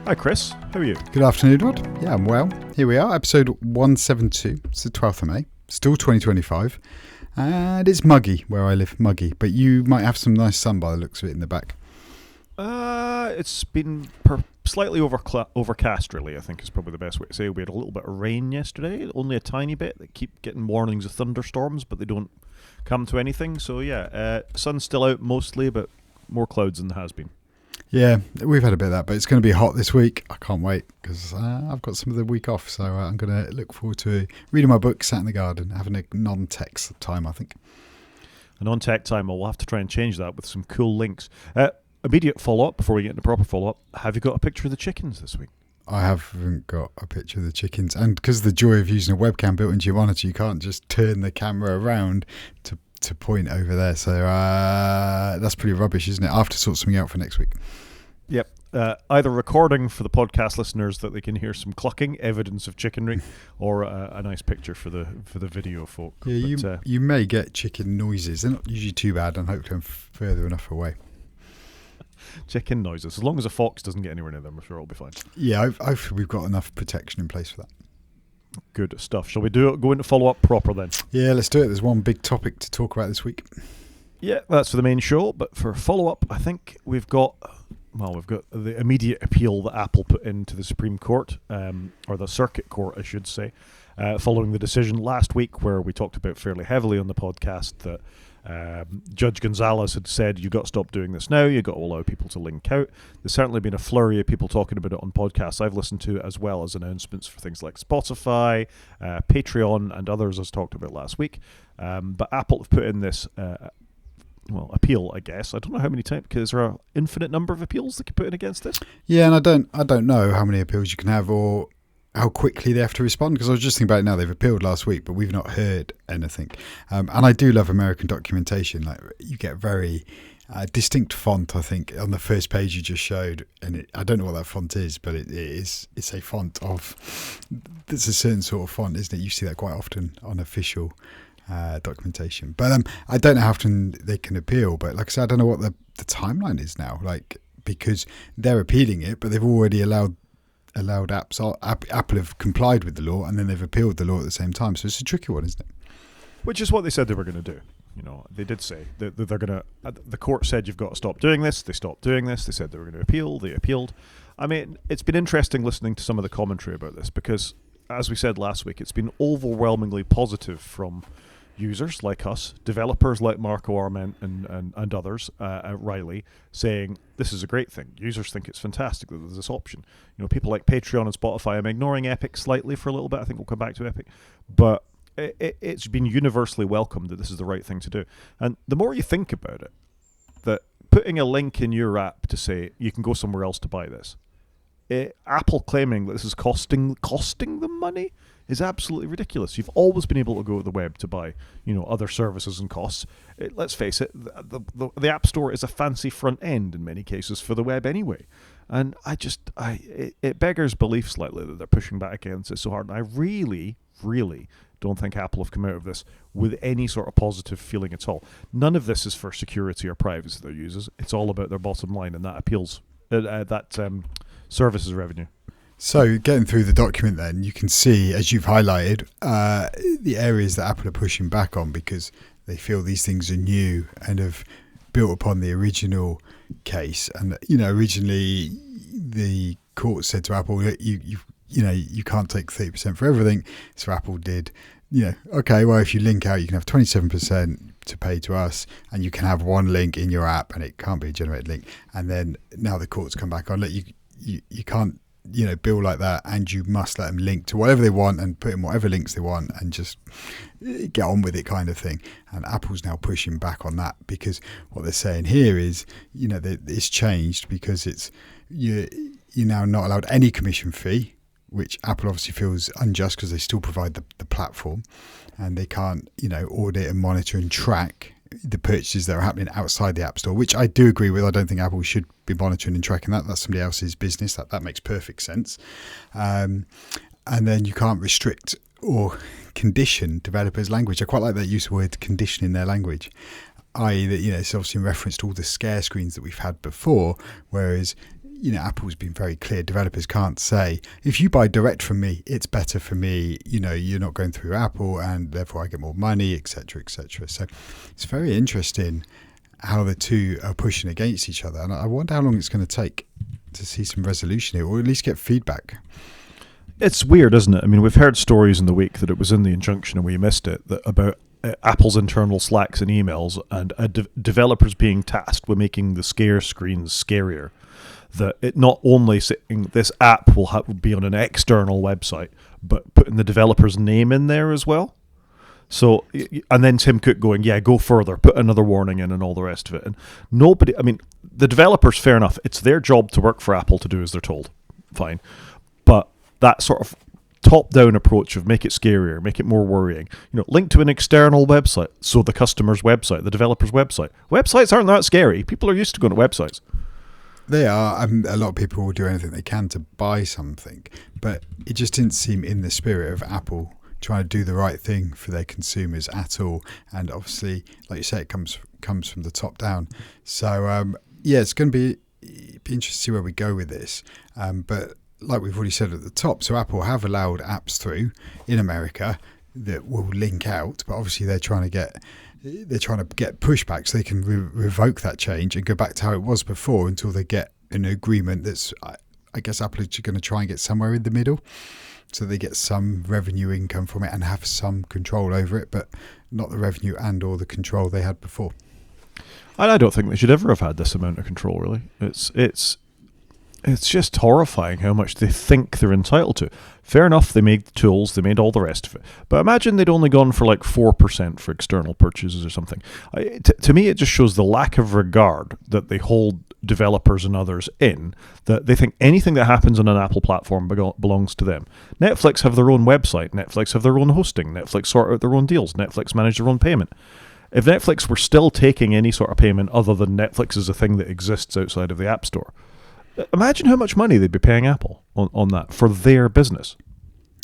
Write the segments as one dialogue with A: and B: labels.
A: Hi Chris, how are you?
B: Good afternoon, Rod. Yeah, I'm well. Here we are, episode 172. It's the 12th of May, still 2025. And it's muggy where I live, muggy. But you might have some nice sun by the looks of it in the back.
A: It's been slightly overcast, really, I think is probably the best way to say. We had a little bit of rain yesterday, only a tiny bit. They keep getting warnings of thunderstorms, but they don't come to anything. So yeah, sun's still out mostly, but more clouds than there has been.
B: Yeah, we've had a bit of that, but it's going to be hot this week. I can't wait because I've got some of the week off. So I'm going to look forward to reading my book, sat in the garden, having a non-tech time, I think.
A: A non-tech time, we'll have to try and change that with some cool links. Immediate follow-up before we get into proper follow-up. Have you got a picture of the chickens this week?
B: I haven't got a picture of the chickens. And because of the joy of using a webcam built into your monitor, you can't just turn the camera around to point over there. So that's pretty rubbish, isn't it? I have to sort something out for next week.
A: Yep. Either recording for the podcast listeners that they can hear some clucking, evidence of chickenry, or a nice picture for the video folk.
B: Yeah, but, you may get chicken noises. They're not usually too bad, and hopefully I'm further enough away.
A: Chicken noises. As long as a fox doesn't get anywhere near them, I'm sure it'll be fine.
B: Yeah, we've got enough protection in place for that.
A: Good stuff. Shall we go into follow-up proper then?
B: Yeah, let's do it. There's one big topic to talk about this week.
A: Yeah, that's for the main show. But for follow-up, I think we've got the immediate appeal that Apple put into the Supreme Court, or the Circuit Court, I should say, following the decision last week where we talked about fairly heavily on the podcast that Judge Gonzales had said, you've got to stop doing this now, you've got to allow people to link out. There's certainly been a flurry of people talking about it on podcasts I've listened to, as well as announcements for things like Spotify, Patreon, and others as talked about last week. But Apple have put in this appeal, I guess. I don't know how many times, because there are an infinite number of appeals they can put in against this.
B: Yeah, and I don't know how many appeals you can have or how quickly they have to respond, because I was just thinking about it now. They've appealed last week, but we've not heard anything. And I do love American documentation. Like, you get very distinct font, I think, on the first page you just showed. And I don't know what that font is, but it's a font of, there's a certain sort of font, isn't it? You see that quite often on official documentation. But I don't know how often they can appeal. But like I said, I don't know what the timeline is now. Like, because they're appealing it, but they've already allowed apps. Apple have complied with the law, and then they've appealed the law at the same time. So it's a tricky one, isn't it?
A: Which is what they said they were going to do. You know, they did say that they're going to. The court said you've got to stop doing this. They stopped doing this. They said they were going to appeal. They appealed. I mean, it's been interesting listening to some of the commentary about this because, as we said last week, it's been overwhelmingly positive from users like us, developers like Marco Arment and others, Riley, saying this is a great thing. Users think it's fantastic that there's this option. You know, people like Patreon and Spotify. I'm ignoring Epic slightly for a little bit. I think we'll come back to Epic, but it's been universally welcomed that this is the right thing to do. And the more you think about it, that putting a link in your app to say you can go somewhere else to buy this, Apple claiming that this is costing them money is absolutely ridiculous. You've always been able to go to the web to buy, other services and costs. Let's face it, the App Store is a fancy front end in many cases for the web anyway. And it beggars belief slightly that they're pushing back against it so hard. And I really, really don't think Apple have come out of this with any sort of positive feeling at all. None of this is for security or privacy of their users. It's all about their bottom line, and that appeals services revenue.
B: So getting through the document then, you can see, as you've highlighted, the areas that Apple are pushing back on because they feel these things are new and have built upon the original case. And, originally the court said to Apple, you can't take 30% for everything. So Apple did, okay, well, if you link out, you can have 27% to pay to us, and you can have one link in your app and it can't be a generated link. And then now the court's come back on, look, you can't, bill like that, and you must let them link to whatever they want and put in whatever links they want and just get on with it, kind of thing. And Apple's now pushing back on that because what they're saying here is, it's changed because it's you're now not allowed any commission fee, which Apple obviously feels unjust because they still provide the platform, and they can't, audit and monitor and track the purchases that are happening outside the App Store, which I do agree with. I don't think Apple should be monitoring and tracking that. That's somebody else's business. That makes perfect sense. And then you can't restrict or condition developers' language. I quite like that use of the word conditioning their language, i.e. that, it's obviously in reference to all the scare screens that we've had before, whereas Apple's been very clear. Developers can't say, if you buy direct from me, it's better for me. You're not going through Apple and therefore I get more money, etc., etc. So it's very interesting how the two are pushing against each other. And I wonder how long it's going to take to see some resolution here, or at least get feedback.
A: It's weird, isn't it? I mean, we've heard stories in the week that it was in the injunction and we missed it, that about Apple's internal Slacks and emails and developers being tasked with making the scare screens scarier. That it not only saying this app will be on an external website, but putting the developer's name in there as well. So, and then Tim Cook going, yeah, go further, put another warning in and all the rest of it. And nobody, I mean, the developers, fair enough, it's their job to work for Apple to do as they're told. Fine. But that sort of top-down approach of make it scarier, make it more worrying, link to an external website, so the customer's website, the developer's website. Websites aren't that scary. People are used to going to websites.
B: They are. A lot of people will do anything they can to buy something, but it just didn't seem in the spirit of Apple trying to do the right thing for their consumers at all. And obviously, like you say, it comes from the top down. So it's going to be interesting to see where we go with this. But like we've already said at the top, so Apple have allowed apps through in America that will link out, but obviously they're trying to get pushback so they can revoke that change and go back to how it was before until they get an agreement that's, I guess Apple is going to try and get somewhere in the middle so they get some revenue income from it and have some control over it, but not the revenue and or the control they had before.
A: And I don't think they should ever have had this amount of control, really. It's just horrifying how much they think they're entitled to. Fair enough, they made the tools, they made all the rest of it. But imagine they'd only gone for like 4% for external purchases or something. To me, it just shows the lack of regard that they hold developers and others in, that they think anything that happens on an Apple platform belongs to them. Netflix have their own website, Netflix have their own hosting, Netflix sort out their own deals, Netflix manage their own payment. If Netflix were still taking any sort of payment other than Netflix is a thing that exists outside of the App Store, imagine how much money they'd be paying Apple on that for their business.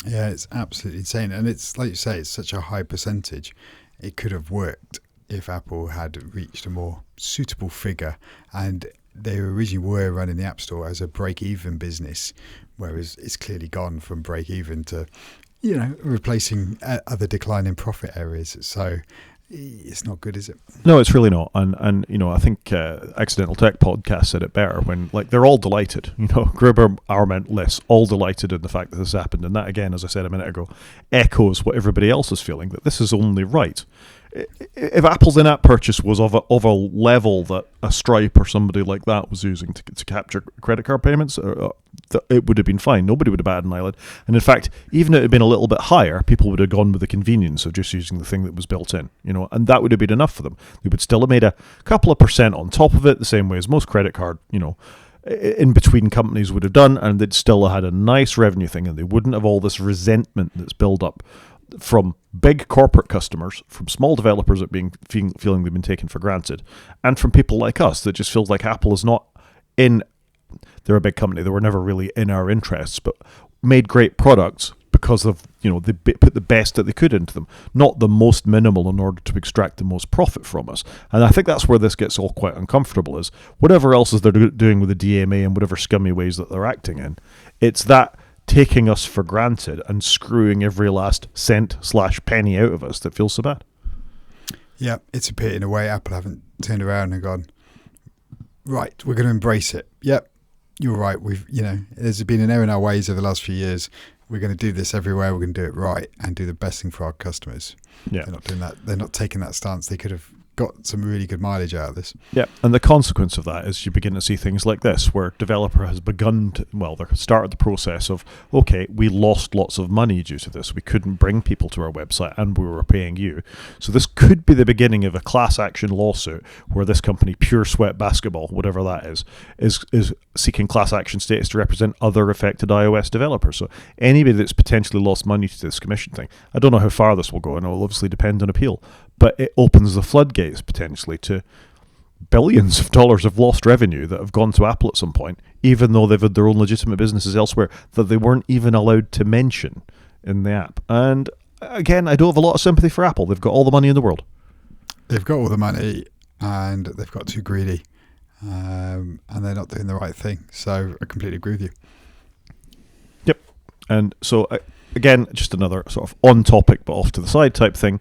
B: Yeah, it's absolutely insane. And it's like you say, it's such a high percentage. It could have worked if Apple had reached a more suitable figure. And they originally were running the App Store as a break-even business, whereas it's clearly gone from break-even to, replacing other declining profit areas. So it's not good, is it?
A: No, it's really not. And I think Accidental Tech Podcast said it better when, they're all delighted. Gruber, Arment, Liss, all delighted in the fact that this happened. And that, again, as I said a minute ago, echoes what everybody else is feeling, that this is only right. If Apple's in-app purchase was of a level that a Stripe or somebody like that was using to capture credit card payments, it would have been fine. Nobody would have batted an eyelid. And in fact, even if it had been a little bit higher, people would have gone with the convenience of just using the thing that was built in, and that would have been enough for them. They would still have made a couple of percent on top of it, the same way as most credit card, in between companies would have done, and they'd still have had a nice revenue thing, and they wouldn't have all this resentment that's built up from big corporate customers, from small developers that feeling they've been taken for granted, and from people like us that just feels like Apple is not in. They're a big company. They were never really in our interests, but made great products because of they put the best that they could into them, not the most minimal in order to extract the most profit from us. And I think that's where this gets all quite uncomfortable. Is whatever else is they're doing with the DMA and whatever scummy ways that they're acting in, it's that taking us for granted and screwing every last cent/penny out of us that feels so bad.
B: Yeah, it's a pity in a way Apple haven't turned around and gone, right, we're going to embrace it. Yep, you're right. There's been an error in our ways over the last few years. We're going to do this everywhere. We're going to do it right and do the best thing for our customers. Yeah. They're not doing that. They're not taking that stance. They could have got some really good mileage out of this.
A: Yeah, and the consequence of that is you begin to see things like this, where developer has begun to, they started the process of, okay, we lost lots of money due to this. We couldn't bring people to our website and we were paying you. So this could be the beginning of a class action lawsuit where this company, Pure Sweat Basketball, whatever that is seeking class action status to represent other affected iOS developers. So anybody that's potentially lost money to this commission thing, I don't know how far this will go, and it will obviously depend on appeal, but it opens the floodgates potentially to billions of dollars of lost revenue that have gone to Apple at some point, even though they've had their own legitimate businesses elsewhere that they weren't even allowed to mention in the app. And again, I don't have a lot of sympathy for Apple. They've got all the money in the world.
B: They've got all the money and they've got too greedy. and they're not doing the right thing. So I completely agree with you.
A: Yep. And so, again, just another sort of on topic but off to the side type thing.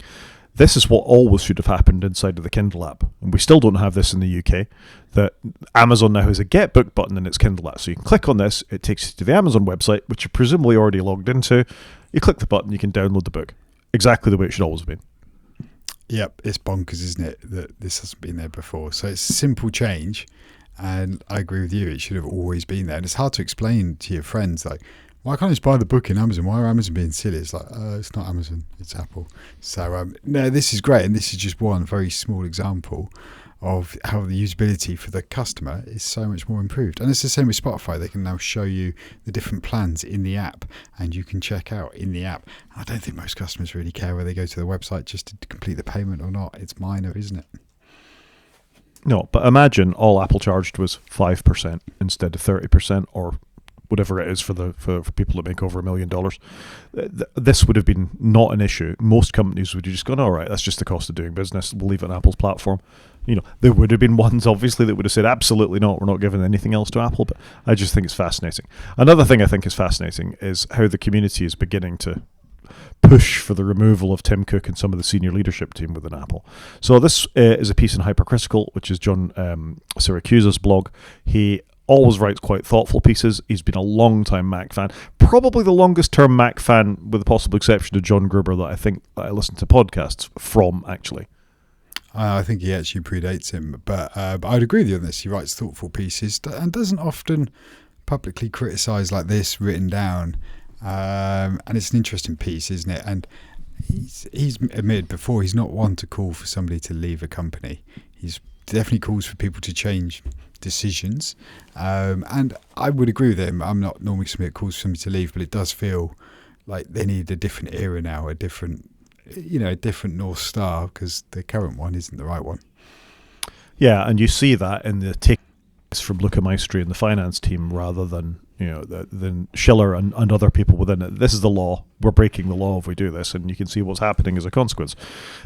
A: This is what always should have happened inside of the Kindle app. And we still don't have this in the UK. That Amazon now has a Get Book button in its Kindle app. So you can click on this, it takes you to the Amazon website, which you're presumably already logged into. You click the button, you can download the book. Exactly the way it should always have been.
B: Yep, it's bonkers, isn't it, that this hasn't been there before. So it's a simple change, and I agree with you, it should have always been there. And it's hard to explain to your friends, like, why can't I just buy the book in Amazon? Why are Amazon being silly? It's like, it's not Amazon, it's Apple. So, no, this is great, and this is just one very small example of how the usability for the customer is so much more improved. And it's the same with Spotify. They can now show you the different plans in the app, and you can check out in the app. I don't think most customers really care whether they go to the website just to complete the payment or not. It's minor, isn't it?
A: No, but imagine all Apple charged was 5% instead of 30%, or whatever it is for people that make over $1 million. This would have been not an issue. Most companies would have just gone, all right, that's just the cost of doing business. We'll leave it on Apple's platform. There would have been ones, obviously, that would have said, absolutely not, we're not giving anything else to Apple. But I just think it's fascinating. Another thing I think is fascinating is how the community is beginning to push for the removal of Tim Cook and some of the senior leadership team within Apple. So this is a piece in Hypercritical, which is John Syracuse's blog. He always writes quite thoughtful pieces. He's been a long-time Mac fan, probably the longest-term Mac fan, with the possible exception of John Gruber, that I think I listen to podcasts from, actually.
B: I think he actually predates him, but I'd agree with you on this. He writes thoughtful pieces and doesn't often publicly criticise like this written down. And it's an interesting piece, isn't it? And he's admitted before he's not one to call for somebody to leave a company. He's definitely calls for people to change decisions, and I would agree with him. I'm not normally somebody that calls for somebody to leave, but it does feel like they need a different era now, a different North Star, because the current one isn't the right one.
A: Yeah, and you see that in the take from Luca Maestri and the finance team, rather than than Schiller and other people within it. This is the law. We're breaking the law if we do this, and you can see what's happening as a consequence.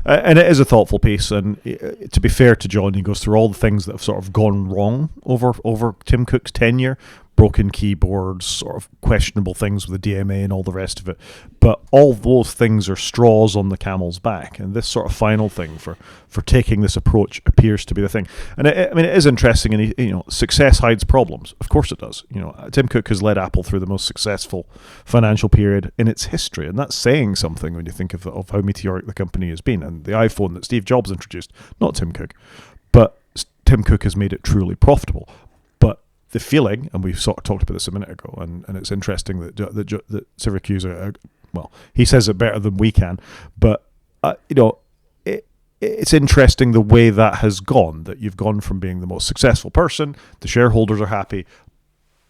A: And it is a thoughtful piece, and to be fair to John, he goes through all the things that have sort of gone wrong over Tim Cook's tenure. Broken keyboards, sort of questionable things with the DMA and all the rest of it. But all those things are straws on the camel's back. And this sort of final thing for taking this approach appears to be the thing. And it is interesting. And success hides problems. Of course it does. Tim Cook has led Apple through the most successful financial period in its history. And that's saying something when you think of how meteoric the company has been. And the iPhone that Steve Jobs introduced, not Tim Cook. But Tim Cook has made it truly profitable. The feeling, and we sort of talked about this a minute ago, and it's interesting that Syracuse, he says it better than we can, but it's interesting the way that has gone, that you've gone from being the most successful person, the shareholders are happy,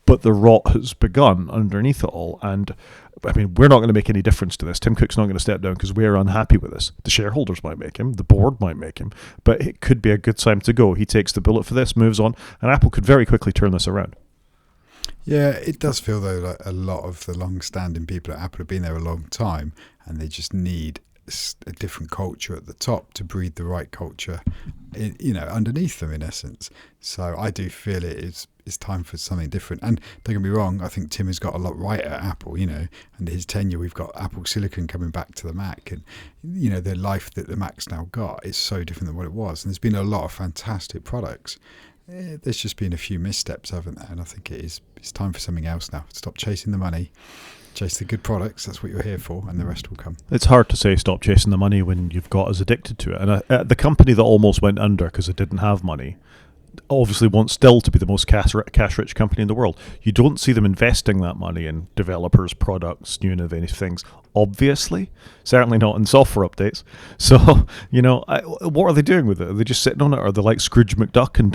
A: but the rot has begun underneath it all. And we're not going to make any difference to this. Tim Cook's not going to step down because we're unhappy with this. The shareholders might make him, the board might make him, but it could be a good time to go. He takes the bullet for this, moves on, and Apple could very quickly turn this around.
B: Yeah, it does feel though like a lot of the long-standing people at Apple have been there a long time, and they just need a different culture at the top to breed the right culture, underneath them in essence. So I do feel it's time for something different. And don't get me wrong, I think Tim has got a lot right at Apple, and his tenure, we've got Apple Silicon coming back to the Mac, and the life that the Mac's now got is so different than what it was. And there's been a lot of fantastic products. There's just been a few missteps, haven't there? And I think it's time for something else now. Stop chasing the money. Chase the good products. That's what you're here for, and the rest will come.
A: It's hard to say stop chasing the money when you've got us addicted to it. And the company that almost went under because it didn't have money obviously wants still to be the most cash-rich company in the world. You don't see them investing that money in developers, products, new innovative things. Obviously, certainly not in software updates. So, what are they doing with it? Are they just sitting on it? Or are they like Scrooge McDuck and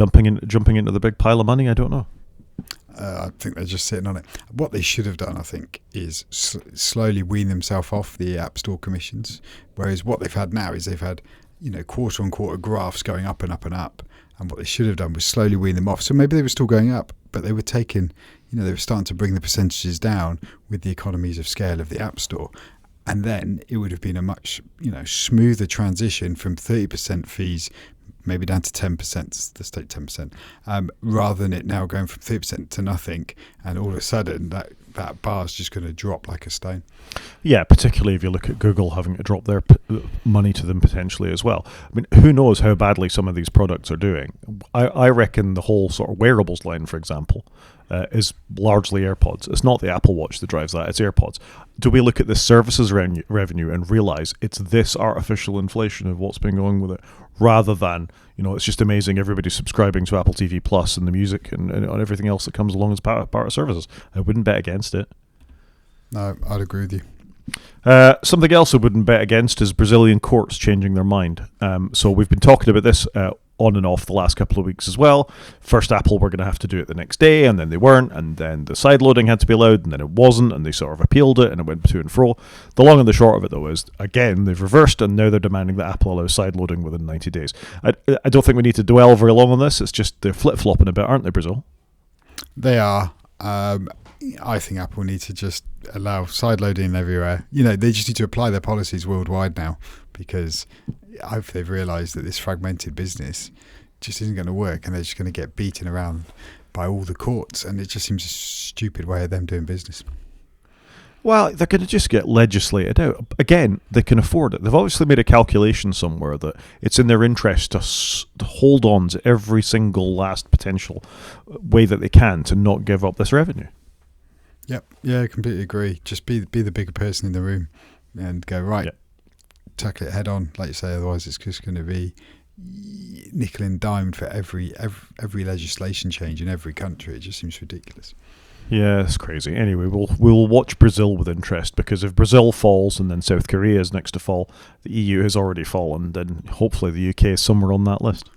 A: jumping into the big pile of money? I don't know.
B: I think they're just sitting on it. What they should have done, I think, is slowly wean themselves off the App Store commissions. Whereas what they've had now is they've had, quarter-on-quarter graphs going up and up and up. And what they should have done was slowly wean them off. So maybe they were still going up, but they were taking, they were starting to bring the percentages down with the economies of scale of the App Store. And then it would have been a much, smoother transition from 30% fees maybe down to 10%, the state 10%, rather than it now going from 30% to nothing, and all of a sudden that bar is just going to drop like a stone.
A: Yeah, particularly if you look at Google having to drop their money to them potentially as well. I mean, who knows how badly some of these products are doing? I reckon the whole sort of wearables line, for example, is largely AirPods. It's not the Apple Watch that drives that, it's AirPods. Do we look at the services revenue and realize it's this artificial inflation of what's been going with it, rather than, it's just amazing everybody's subscribing to Apple TV Plus and the music and everything else that comes along as part of services? I wouldn't bet against it.
B: No, I'd agree with you.
A: Something else I wouldn't bet against is Brazilian courts changing their mind. So we've been talking about this on and off the last couple of weeks as well. First, Apple were going to have to do it the next day, and then they weren't, and then the side loading had to be allowed, and then it wasn't, and they sort of appealed it, and it went to and fro. The long and the short of it, though, is, again, they've reversed, and now they're demanding that Apple allow side loading within 90 days. I don't think we need to dwell very long on this. It's just they're flip-flopping a bit, aren't they, Brazil?
B: They are. I think Apple need to just allow side loading everywhere. They just need to apply their policies worldwide now, because I hope they've realised that this fragmented business just isn't going to work, and they're just going to get beaten around by all the courts, and it just seems a stupid way of them doing business.
A: Well, they're going to just get legislated out. Again, they can afford it. They've obviously made a calculation somewhere that it's in their interest to hold on to every single last potential way that they can to not give up this revenue.
B: Yep. Yeah, I completely agree. Just be the bigger person in the room and go, right, tackle it head on, like you say, otherwise it's just going to be nickel and dimed for every legislation change in every country. It just seems ridiculous.
A: Yeah, it's crazy. Anyway, we'll watch Brazil with interest, because if Brazil falls and then South Korea is next to fall, the EU has already fallen, then hopefully the UK is somewhere on that list.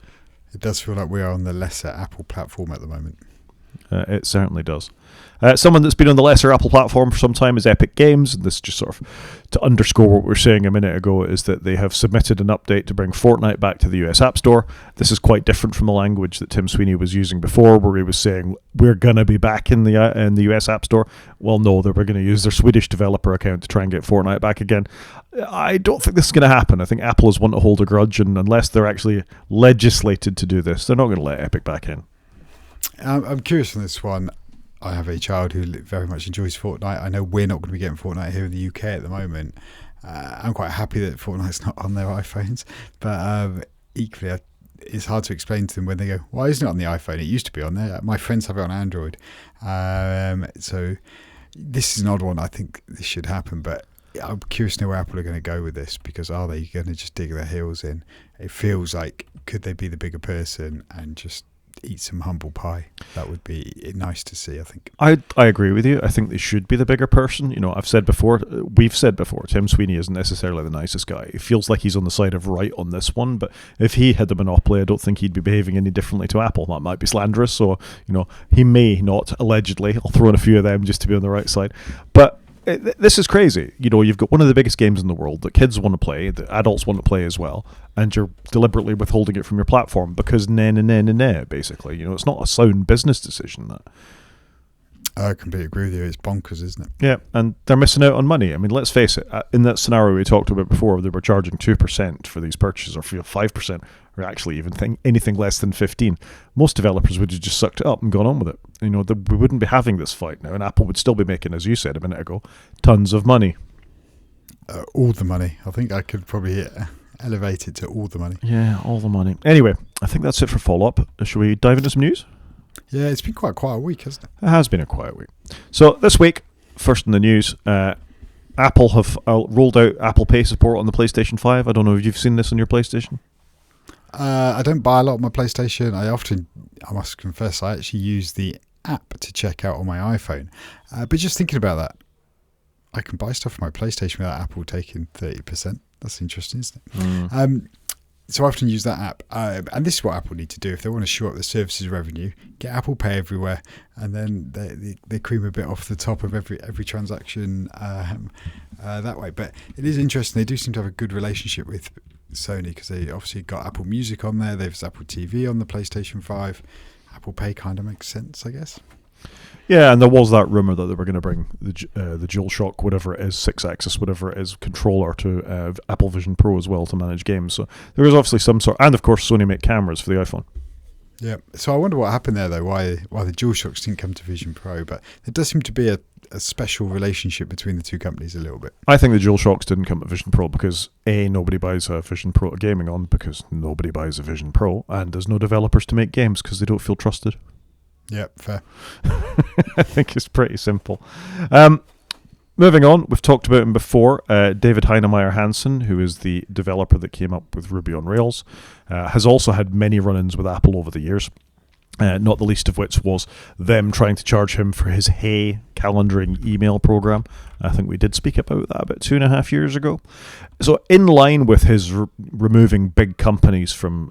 B: It does feel like we are on the lesser Apple platform at the moment.
A: It certainly does. Someone that's been on the lesser Apple platform for some time is Epic Games. And this just sort of to underscore what we were saying a minute ago, is that they have submitted an update to bring Fortnite back to the US App Store. This is quite different from the language that Tim Sweeney was using before, where he was saying we're going to be back in the US App Store. Well, no, they were going to use their Swedish developer account to try and get Fortnite back again. I don't think this is going to happen. I think Apple is one to hold a grudge, and unless they're actually legislated to do this, they're not going to let Epic back in.
B: I'm curious on this one. I have a child who very much enjoys Fortnite. I know we're not going to be getting Fortnite here in the UK at the moment. I'm quite happy that Fortnite's not on their iPhones, but equally, it's hard to explain to them when they go, why isn't it on the iPhone? It used to be on there. My friends have it on Android. So this is an odd one. I think this should happen, but I'm curious to know where Apple are going to go with this, because are they going to just dig their heels in? It feels like, could they be the bigger person and just eat some humble pie? That would be nice to see, I think. I
A: agree with you. I think they should be the bigger person. We've said before, Tim Sweeney isn't necessarily the nicest guy. It feels like he's on the side of right on this one, but if he had the monopoly, I don't think he'd be behaving any differently to Apple. That might be slanderous, so, he may not, allegedly. I'll throw in a few of them just to be on the right side. But this is crazy. You've got one of the biggest games in the world that kids want to play, that adults want to play as well, and you're deliberately withholding it from your platform because basically. It's not a sound business decision. That
B: I completely agree with you. It's bonkers, isn't it?
A: Yeah, and they're missing out on money. I mean, let's face it. In that scenario we talked about before, they were charging 2% for these purchases, or 5%, or actually even anything less than 15%. Most developers would have just sucked it up and gone on with it. We wouldn't be having this fight now, and Apple would still be making, as you said a minute ago, tons of money.
B: All the money. I think I could probably elevate it to all the money.
A: Yeah, all the money. Anyway, I think that's it for follow-up. Shall we dive into some news?
B: Yeah, it's been quite a quiet week, hasn't it?
A: It has been a quiet week. So this week, first in the news, Apple have rolled out Apple Pay support on the PlayStation 5. I don't know if you've seen this on your PlayStation.
B: I don't buy a lot on my PlayStation. I must confess, I actually use the app to check out on my iPhone. But just thinking about that, I can buy stuff on my PlayStation without Apple taking 30%. That's interesting, isn't it? So I often use that app. And this is what Apple need to do. If they want to shore up the services revenue, get Apple Pay everywhere, and then they cream a bit off the top of every transaction that way. But it is interesting. They do seem to have a good relationship with Sony, because they obviously got Apple Music on there. They've Apple TV on the PlayStation 5. Apple Pay kind of makes sense, I guess.
A: Yeah, and there was that rumor that they were going to bring the DualShock, whatever it is, 6-axis, whatever it is, controller to Apple Vision Pro as well to manage games. So there is obviously some sort, and of course Sony make cameras for the iPhone.
B: Yeah. So I wonder what happened there, though. Why the DualShocks didn't come to Vision Pro, but there does seem to be a special relationship between the two companies a little bit.
A: I think the DualShocks didn't come to Vision Pro because nobody buys a Vision Pro to gaming on because nobody buys a Vision Pro, and there's no developers to make games because they don't feel trusted.
B: Yeah, fair.
A: I think it's pretty simple. Moving on, we've talked about him before. David Heinemeier Hansen, who is the developer that came up with Ruby on Rails, has also had many run-ins with Apple over the years. Not the least of which was them trying to charge him for his Hey calendaring email program. I think we did speak about that about 2.5 years ago. So in line with his removing big companies from,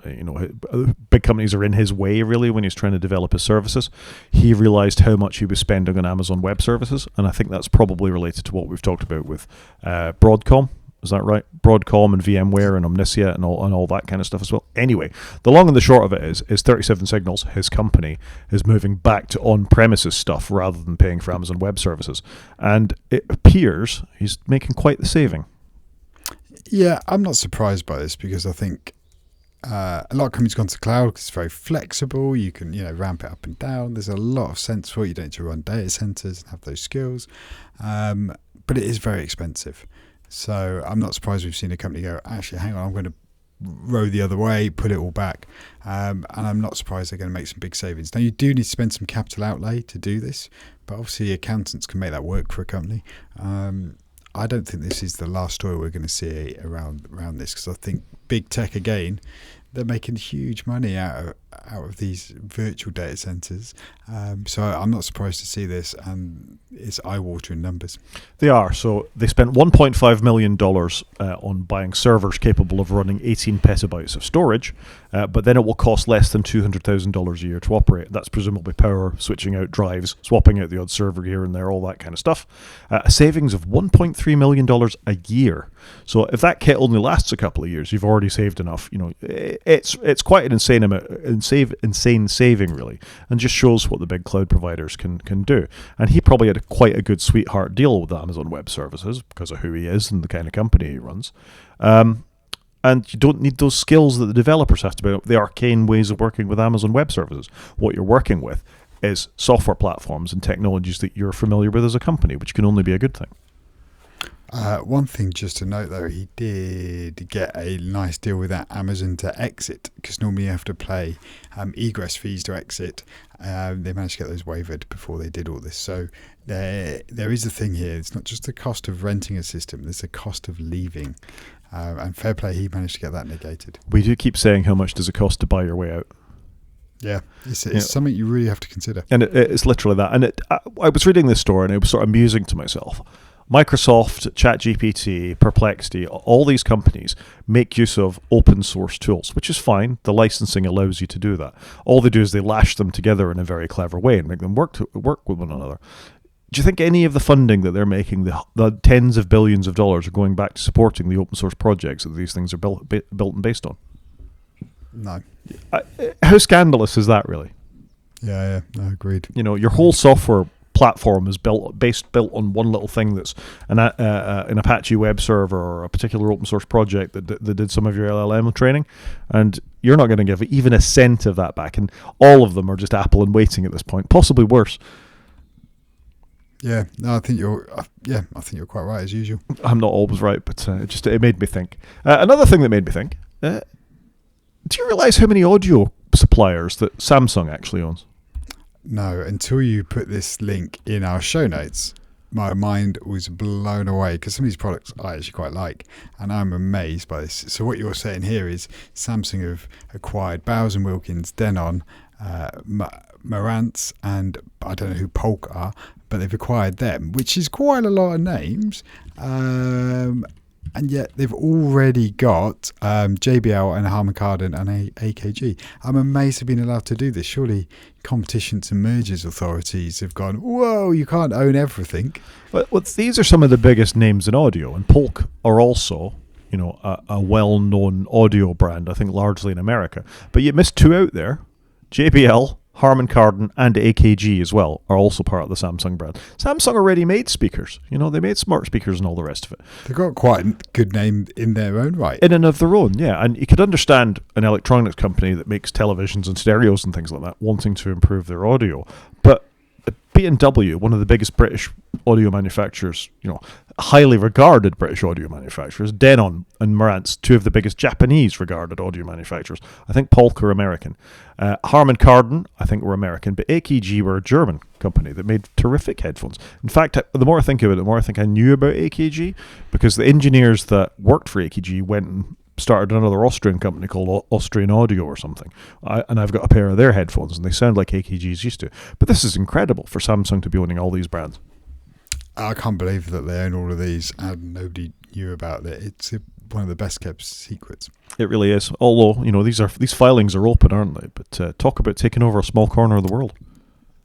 A: big companies are in his way really when he's trying to develop his services, he realized how much he was spending on Amazon Web Services, and I think that's probably related to what we've talked about with Broadcom. Is that right? Broadcom and VMware and Omnicia and all that kind of stuff as well. Anyway, the long and the short of it is 37 Signals, his company, is moving back to on-premises stuff rather than paying for Amazon Web Services. And it appears he's making quite the saving.
B: Yeah, I'm not surprised by this because I think a lot of companies gone to cloud because it's very flexible. You can ramp it up and down. There's a lot of sense for it. You don't need to run data centers and have those skills. But it is very expensive. So I'm not surprised we've seen a company go, actually, hang on, I'm going to row the other way, put it all back. And I'm not surprised they're going to make some big savings. Now, you do need to spend some capital outlay to do this, but obviously accountants can make that work for a company. I don't think this is the last story we're going to see around this, because I think big tech, again, they're making huge money out of these virtual data centers. So I'm not surprised to see this, and it's eye-watering numbers.
A: They are. So they spent $1.5 million on buying servers capable of running 18 petabytes of storage, but then it will cost less than $200,000 a year to operate. That's presumably power, switching out drives, swapping out the odd server here and there, all that kind of stuff. A savings of $1.3 million a year. So if that kit only lasts a couple of years, you've already saved enough. It's quite an insane saving, really, and just shows what the big cloud providers can do. And he probably had quite a good sweetheart deal with Amazon Web Services because of who he is and the kind of company he runs. And you don't need those skills that the developers have to build, the arcane ways of working with Amazon Web Services. What you're working with is software platforms and technologies that you're familiar with as a company, which can only be a good thing.
B: One thing just to note, though, he did get a nice deal with that Amazon to exit, because normally you have to pay egress fees to exit. They managed to get those waived before they did all this. So there is a thing here. It's not just the cost of renting a system, there's a cost of leaving. And fair play, he managed to get that negated.
A: We do keep saying how much does it cost to buy your way out.
B: Yeah, it's something you really have to consider.
A: And it's literally that. And I was reading this story and it was sort of amusing to myself. Microsoft, ChatGPT, Perplexity, all these companies make use of open source tools, which is fine. The licensing allows you to do that. All they do is they lash them together in a very clever way and make them work with one another. Do you think any of the funding that they're making, the tens of billions of dollars, are going back to supporting the open source projects that these things are built and based on?
B: No.
A: How scandalous is that, really?
B: Yeah, no, agreed.
A: Your whole software platform is built on one little thing that's an Apache web server or a particular open source project that did some of your LLM training, and you're not going to give even a cent of that back, and all of them are just Apple in waiting at this point, possibly worse.
B: Yeah, no, I think you're quite right as usual.
A: I'm not always right, but it made me think. Another thing that made me think: do you realise how many audio suppliers that Samsung actually owns?
B: No, until you put this link in our show notes, my mind was blown away, because some of these products I actually quite like, and I'm amazed by this. So what you're saying here is Samsung have acquired Bowers & Wilkins, Denon, Marantz, and I don't know who Polk are, but they've acquired them, which is quite a lot of names. And yet they've already got JBL and Harman Kardon and AKG. I'm amazed they've been allowed to do this. Surely competitions and mergers authorities have gone, whoa, you can't own everything.
A: Well, these are some of the biggest names in audio, and Polk are also, a well-known audio brand, I think largely in America. But you missed two out there, JBL Harman Kardon, and AKG as well are also part of the Samsung brand. Samsung already made speakers. They made smart speakers and all the rest of it.
B: They've got quite a good name in their own right.
A: In and of their own, yeah. And you could understand an electronics company that makes televisions and stereos and things like that wanting to improve their audio. But B&W, one of the biggest British audio manufacturers, highly regarded British audio manufacturers, Denon and Marantz, two of the biggest Japanese regarded audio manufacturers. I think Polka are American. Harman Kardon, I think, were American, but AKG were a German company that made terrific headphones. In fact, the more I think of it, the more I think I knew about AKG, because the engineers that worked for AKG went and started another Austrian company called Austrian Audio or something. And I've got a pair of their headphones, and they sound like AKG's used to. But this is incredible for Samsung to be owning all these brands.
B: I can't believe that they own all of these and nobody knew about it. It's one of the best kept secrets.
A: It really is. Although, these filings are open, aren't they? But talk about taking over a small corner of the world.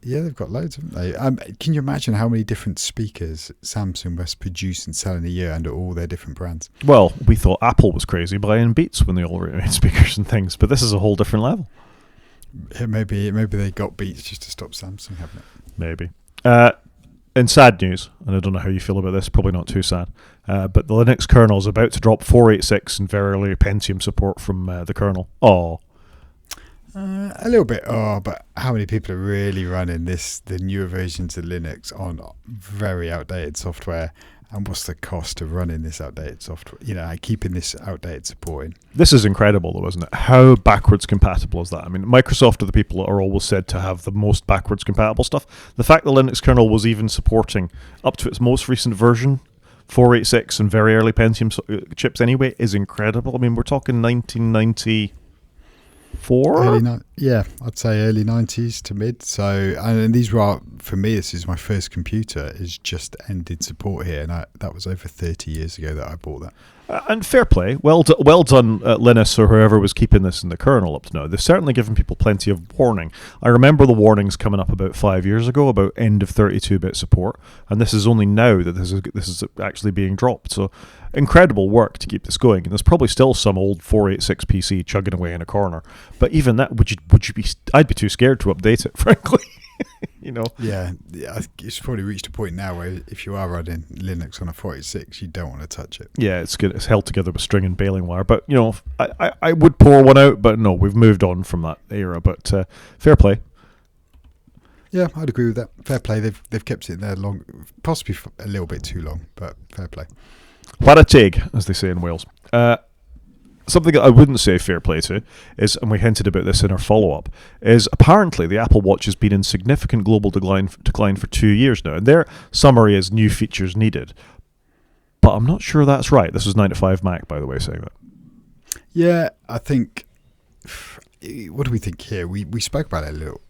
B: Yeah, they've got loads, haven't they? Can you imagine how many different speakers Samsung must produce and sell in a year under all their different brands?
A: Well, we thought Apple was crazy buying Beats when they already made speakers and things, but this is a whole different level.
B: Maybe they got Beats just to stop Samsung having it.
A: Maybe. In sad news, and I don't know how you feel about this, probably not too sad, but the Linux kernel is about to drop 486 and very early Pentium support from the kernel. Oh.
B: A little bit, but how many people are really running the newer versions of Linux on very outdated software? And what's the cost of running this outdated software? Keeping this outdated support in.
A: This is incredible, though, isn't it? How backwards compatible is that? I mean, Microsoft are the people that are always said to have the most backwards compatible stuff. The fact the Linux kernel was even supporting, up to its most recent version, 486 and very early Pentium chips anyway, is incredible. I mean, we're talking 1994?
B: I'd say early 90s to mid. So, and these were, for me, this is my first computer, is just ended support here, and that was over 30 years ago that I bought that.
A: And fair play, well done, Linus or whoever was keeping this in the kernel up to now. They've certainly given people plenty of warning. I remember the warnings coming up about 5 years ago about end of 32-bit support, and this is only now that this is actually being dropped. So incredible work to keep this going. And there's probably still some old 486 PC chugging away in a corner. But even that, would you be? I'd be too scared to update it, frankly.
B: Yeah, it's probably reached a point now where if you are running Linux on a 486, you don't want to touch it.
A: Yeah, it's good. It's held together with string and baling wire. But I would pour one out, but no, we've moved on from that era. But fair play.
B: Yeah, I'd agree with that. Fair play. They've kept it there long, possibly a little bit too long, but fair play.
A: What a take, as they say in Wales. Something that I wouldn't say fair play to is, and we hinted about this in our follow-up, is apparently the Apple Watch has been in significant global decline for 2 years now. And their summary is new features needed. But I'm not sure that's right. This was 9 to 5 Mac, by the way, saying that.
B: Yeah, I think, what do we think here? We spoke about it a little,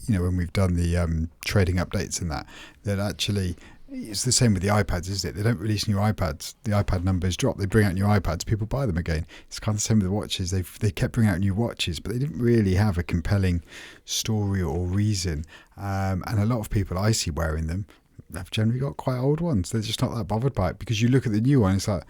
B: when we've done the trading updates and that actually... It's the same with the iPads, isn't it? They don't release new iPads. The iPad numbers drop. They bring out new iPads. People buy them again. It's kind of the same with the watches. They kept bringing out new watches, but they didn't really have a compelling story or reason. And a lot of people I see wearing them have generally got quite old ones. They're just not that bothered by it, because you look at the new one, it's like,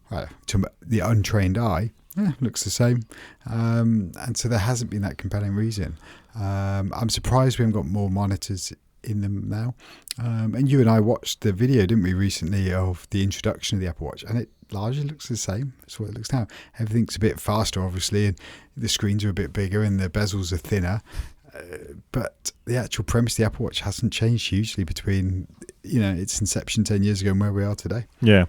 B: right, to the untrained eye, looks the same. And so there hasn't been that compelling reason. I'm surprised we haven't got more monitors in them now. And you and I watched the video, didn't we, recently, of the introduction of the Apple Watch, and it largely looks the same. That's what it looks now. Everything's a bit faster, obviously, and the screens are a bit bigger and the bezels are thinner. But the actual premise of the Apple Watch hasn't changed hugely between its inception 10 years ago and where we are today.
A: Yeah.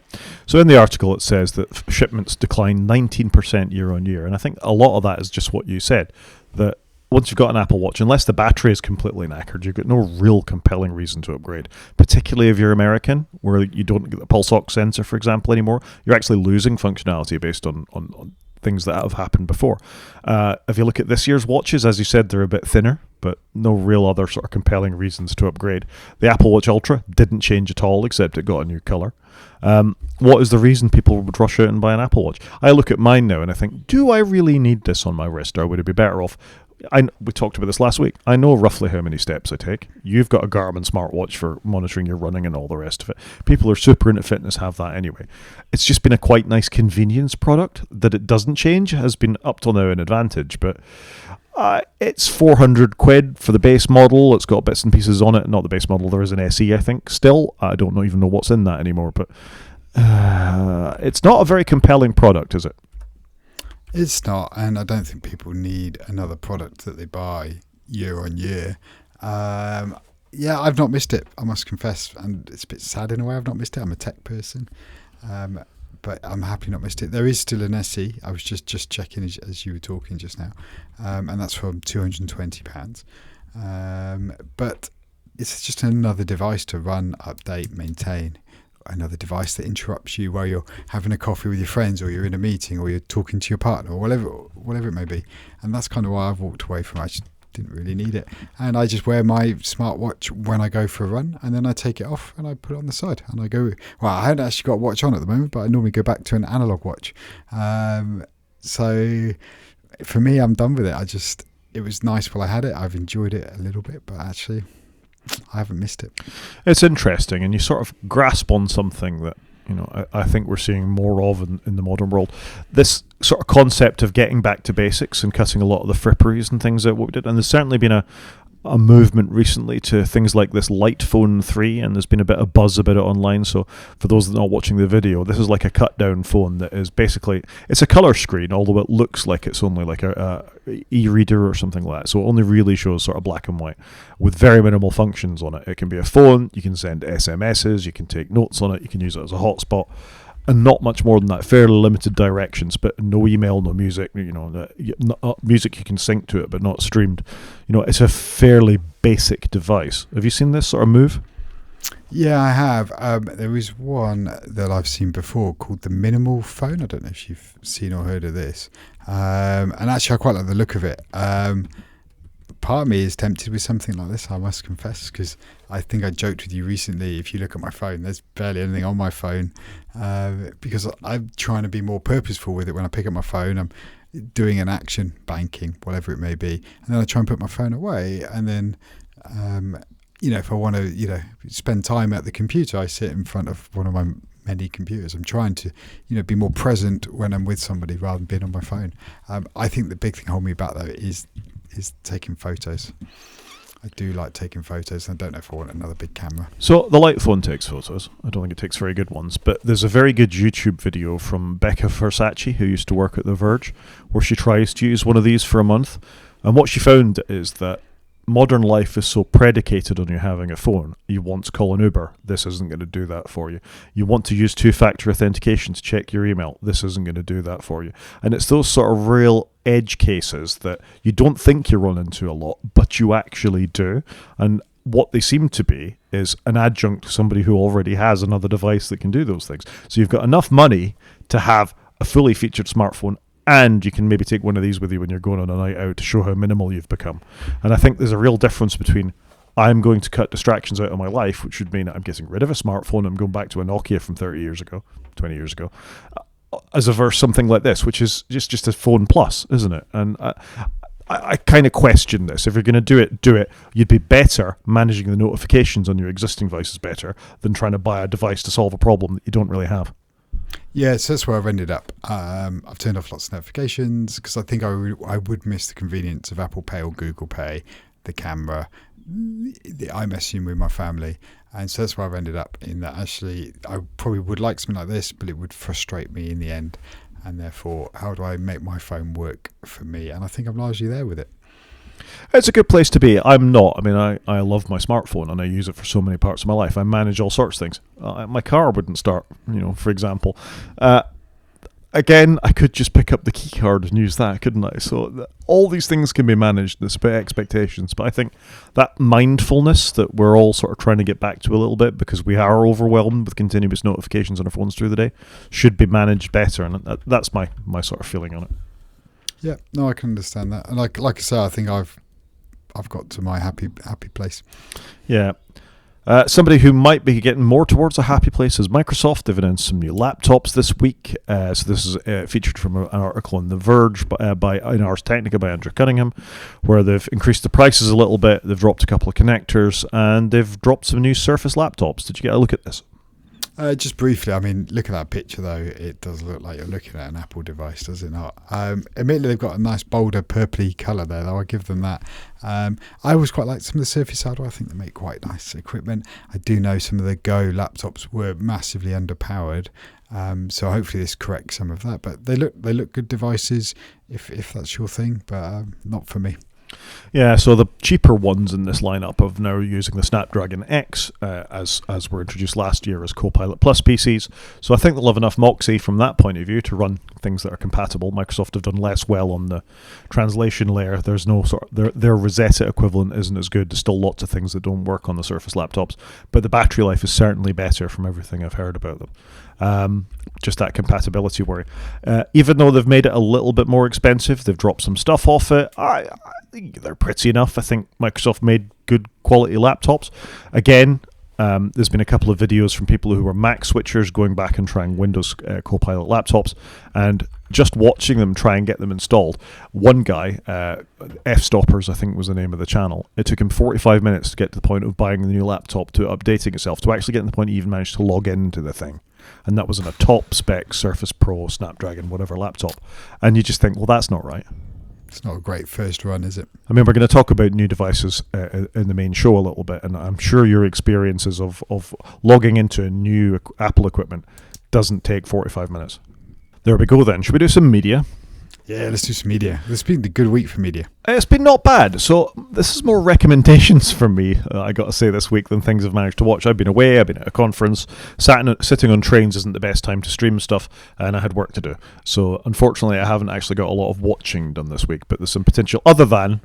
A: So in the article it says that shipments declined 19% year on year, and I think a lot of that is just what you said, that once you've got an Apple Watch, unless the battery is completely knackered, you've got no real compelling reason to upgrade. Particularly if you're American, where you don't get the pulse ox sensor, for example, anymore. You're actually losing functionality based on things that have happened before. If you look at this year's watches, as you said, they're a bit thinner, but no real other sort of compelling reasons to upgrade. The Apple Watch Ultra didn't change at all, except it got a new colour. What is the reason people would rush out and buy an Apple Watch? I look at mine now and I think, do I really need this on my wrist, or would it be better off we talked about this last week. I know roughly how many steps I take. You've got a Garmin smartwatch for monitoring your running and all the rest of it. People who are super into fitness have that anyway. It's just been a quite nice convenience product. That it doesn't change has been up till now an advantage, but it's 400 quid for the base model. It's got bits and pieces on it. Not the base model. There is an SE, I think. Still, I don't even know what's in that anymore. But it's not a very compelling product, is it?
B: It's not, and I don't think people need another product that they buy year on year. Yeah, I've not missed it, I must confess, and it's a bit sad in a way I've not missed it. I'm a tech person, but I'm happy not missed it. There is still an SE. I was just checking as you were talking just now, and that's from £220. But it's just another device to run, update, maintain. Another device that interrupts you while you're having a coffee with your friends, or you're in a meeting, or you're talking to your partner, or whatever it may be. And that's kind of why I've walked away from it. I just didn't really need it. And I just wear my smartwatch when I go for a run, and then I take it off and I put it on the side. And I go, well, I haven't actually got a watch on at the moment, but I normally go back to an analog watch. So for me, I'm done with it. It was nice while I had it. I've enjoyed it a little bit, but actually I haven't missed it.
A: It's interesting, and you sort of grasp on something that I think we're seeing more of in the modern world. This sort of concept of getting back to basics and cutting a lot of the fripperies and things that we did. And there's certainly been a movement recently to things like this Light Phone 3, and there's been a bit of buzz about it online. So for those that are not watching the video, this is like a cut down phone that is basically, it's a color screen, although it looks like it's only like a e-reader or something like that. So it only really shows sort of black and white with very minimal functions on it. It can be a phone, you can send SMSs, you can take notes on it, you can use it as a hotspot, and not much more than that. Fairly limited directions, but no email, no music. Music you can sync to it, but not streamed. It's a fairly basic device. Have you seen this sort of move?
B: Yeah, I have. There is one that I've seen before called the Minimal Phone. I don't know if you've seen or heard of this. And actually, I quite like the look of it. Part of me is tempted with something like this, I must confess, because I think I joked with you recently, if you look at my phone, there's barely anything on my phone, because I'm trying to be more purposeful with it. When I pick up my phone, I'm doing an action, banking, whatever it may be, and then I try and put my phone away, and then if I want to spend time at the computer, I sit in front of one of my many computers. I'm trying to be more present when I'm with somebody rather than being on my phone. I think the big thing holding me back though is taking photos. I do like taking photos, and I don't know if I want another big camera.
A: So the Light Phone takes photos. I don't think it takes very good ones, but there's a very good YouTube video from Becca Versace, who used to work at The Verge, where she tries to use one of these for a month. And what she found is that modern life is so predicated on you having a phone. You want to call an Uber. This isn't going to do that for you. You want to use two-factor authentication to check your email. This isn't going to do that for you. And it's those sort of real edge cases that you don't think you run into a lot, but you actually do. And what they seem to be is an adjunct to somebody who already has another device that can do those things. So you've got enough money to have a fully featured smartphone, and you can maybe take one of these with you when you're going on a night out to show how minimal you've become. And I think there's a real difference between I'm going to cut distractions out of my life, which would mean I'm getting rid of a smartphone, I'm going back to a Nokia from 30 years ago, 20 years ago, as averse something like this, which is just a phone plus, isn't it? And I kind of question this. If you're going to do it. You'd be better managing the notifications on your existing devices better than trying to buy a device to solve a problem that you don't really have.
B: Yeah, so that's where I've ended up. I've turned off lots of notifications because I think I would miss the convenience of Apple Pay or Google Pay, the camera, the iMessaging with my family. And so that's where I've ended up, in that actually I probably would like something like this, but it would frustrate me in the end. And therefore, how do I make my phone work for me? And I think I'm largely there with it.
A: It's a good place to be. I'm not. I mean, I love my smartphone and I use it for so many parts of my life. I manage all sorts of things. My car wouldn't start, for example. Again, I could just pick up the key card and use that, couldn't I? So all these things can be managed. There's about expectations. But I think that mindfulness that we're all sort of trying to get back to a little bit, because we are overwhelmed with continuous notifications on our phones through the day, should be managed better. And that's my sort of feeling on it.
B: Yeah, no, I can understand that. And like I say, I think I've got to my happy place.
A: Yeah. Somebody who might be getting more towards a happy place is Microsoft. They've announced some new laptops this week. So this is featured from an article in The Verge in Ars Technica by Andrew Cunningham, where they've increased the prices a little bit. They've dropped a couple of connectors, and they've dropped some new Surface laptops. Did you get a look at this?
B: Just briefly, I mean, look at that picture though. It does look like you're looking at an Apple device, does it not? Admittedly, they've got a nice bolder purpley colour there, though. I'll give them that. I always quite like some of the Surface hardware. I think they make quite nice equipment. I do know some of the Go laptops were massively underpowered, so hopefully this corrects some of that. But they look good devices if that's your thing, but not for me.
A: Yeah, so the cheaper ones in this lineup of now using the Snapdragon X as were introduced last year as Copilot Plus PCs. So I think they'll have enough moxie from that point of view to run things that are compatible. Microsoft have done less well on the translation layer. There's no their Rosetta equivalent isn't as good. There's still lots of things that don't work on the Surface laptops, but the battery life is certainly better from everything I've heard about them. Just that compatibility worry. Even though they've made it a little bit more expensive, they've dropped some stuff off it. I think they're pretty enough. I think Microsoft made good quality laptops. Again, there's been a couple of videos from people who were Mac switchers going back and trying Windows Copilot laptops, and just watching them try and get them installed. One guy, F-Stoppers I think was the name of the channel, it took him 45 minutes to get to the point of buying the new laptop, to updating itself, to actually getting to the point he even managed to log into the thing. And that was on a top spec Surface Pro, Snapdragon, whatever laptop. And you just think, well, that's not right.
B: It's not a great first run, is it?
A: I mean, we're going to talk about new devices in the main show a little bit, and I'm sure your experiences of logging into new Apple equipment doesn't take 45 minutes. There we go then. Should we do some media?
B: Yeah, let's do some media. It's been a good week for media.
A: It's been not bad. So this is more recommendations from me, I got to say, this week than things I've managed to watch. I've been away, I've been at a conference. Sitting on trains isn't the best time to stream stuff, and I had work to do. So unfortunately, I haven't actually got a lot of watching done this week, but there's some potential other than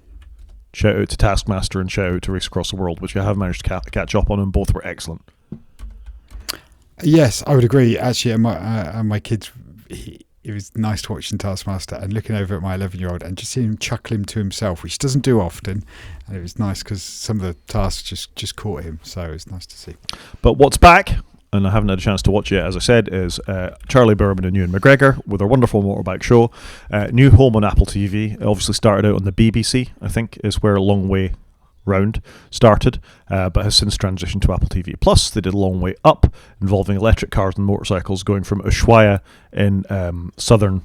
A: shout out to Taskmaster and shout out to Race Across the World, which I have managed to catch up on, and both were excellent.
B: Yes, I would agree. Actually, my kids... It was nice to watch Taskmaster and looking over at my 11-year-old and just seeing him chuckling to himself, which he doesn't do often. And it was nice because some of the tasks just caught him. So it was nice to see.
A: But what's back, and I haven't had a chance to watch it yet, as I said, is Charlie Berman and Ewan McGregor with their wonderful motorbike show. New home on Apple TV. It obviously started out on the BBC, I think, is where Long Way Round started, but has since transitioned to Apple TV Plus. They did a long way up, involving electric cars and motorcycles, going from Ushuaia in southern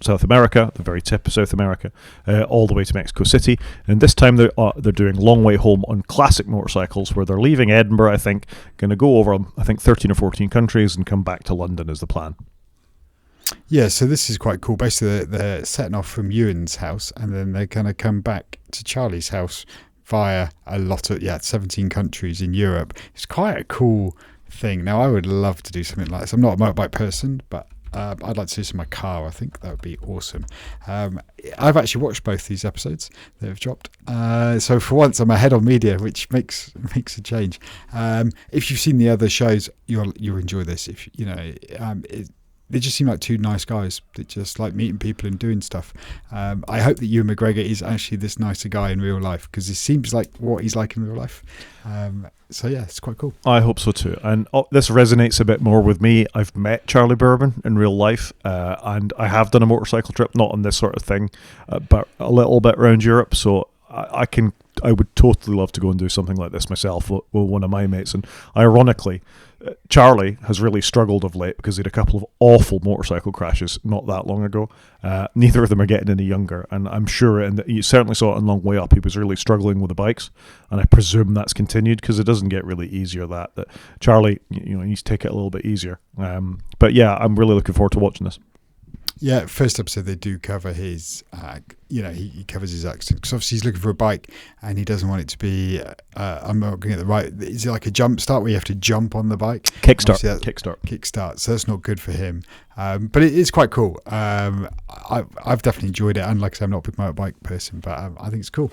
A: South America, the very tip of South America, all the way to Mexico City. And this time they're doing long way home on classic motorcycles, where they're leaving Edinburgh, I think, going to go over, I think, 13 or 14 countries and come back to London is the plan.
B: Yeah, so this is quite cool. Basically, they're setting off from Ewan's house, and then they're going to come back to Charlie's house via a lot of 17 countries in Europe. It's quite a cool thing. Now, I would love to do something like this. I'm not a motorbike person, but I'd like to do this in my car. I think that would be awesome. I've actually watched both these episodes that have dropped. So for once, I'm ahead on media, which makes a change. If you've seen the other shows, you'll enjoy this. If you know, they just seem like two nice guys that just like meeting people and doing stuff. I hope that Ewan McGregor is actually this nicer guy in real life, because he seems like what he's like in real life. So yeah, it's quite cool.
A: I hope so too. And this resonates a bit more with me. I've met Charlie Berman in real life, and I have done a motorcycle trip, not on this sort of thing, but a little bit around Europe. So I would totally love to go and do something like this myself with one of my mates. And ironically, Charlie has really struggled of late because he had a couple of awful motorcycle crashes not that long ago. Neither of them are getting any younger, and I'm sure, and you certainly saw it in Long Way Up, he was really struggling with the bikes, and I presume that's continued because it doesn't get really easier. That Charlie, needs to take it a little bit easier. But yeah, I'm really looking forward to watching this.
B: Yeah, first episode they do cover his, he covers his accident, because obviously he's looking for a bike and he doesn't want it to be, I'm not going to get the right, is it like a jump start where you have to jump on the bike? Kickstart. So that's not good for him. But it is quite cool. I've definitely enjoyed it, and like I said, I'm not a big motorbike person, but I think it's cool.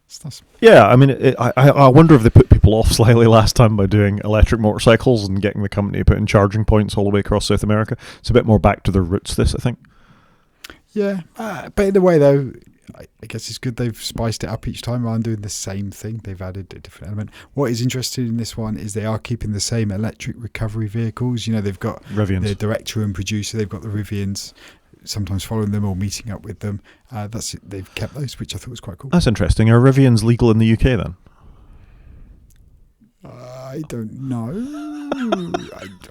B: It's nice.
A: Yeah, I mean, I wonder if they put people off slightly last time by doing electric motorcycles and getting the company to put in charging points all the way across South America. It's a bit more back to their roots, this, I think.
B: Yeah, but in a way, though, I guess it's good they've spiced it up each time rather than doing the same thing. They've added a different element. What is interesting in this one is they are keeping the same electric recovery vehicles. They've got
A: Rivians.
B: the director and producer. They've got the Rivians, sometimes following them or meeting up with them. They've kept those, which I thought was quite cool.
A: That's interesting. Are Rivians legal in the UK then?
B: I don't know.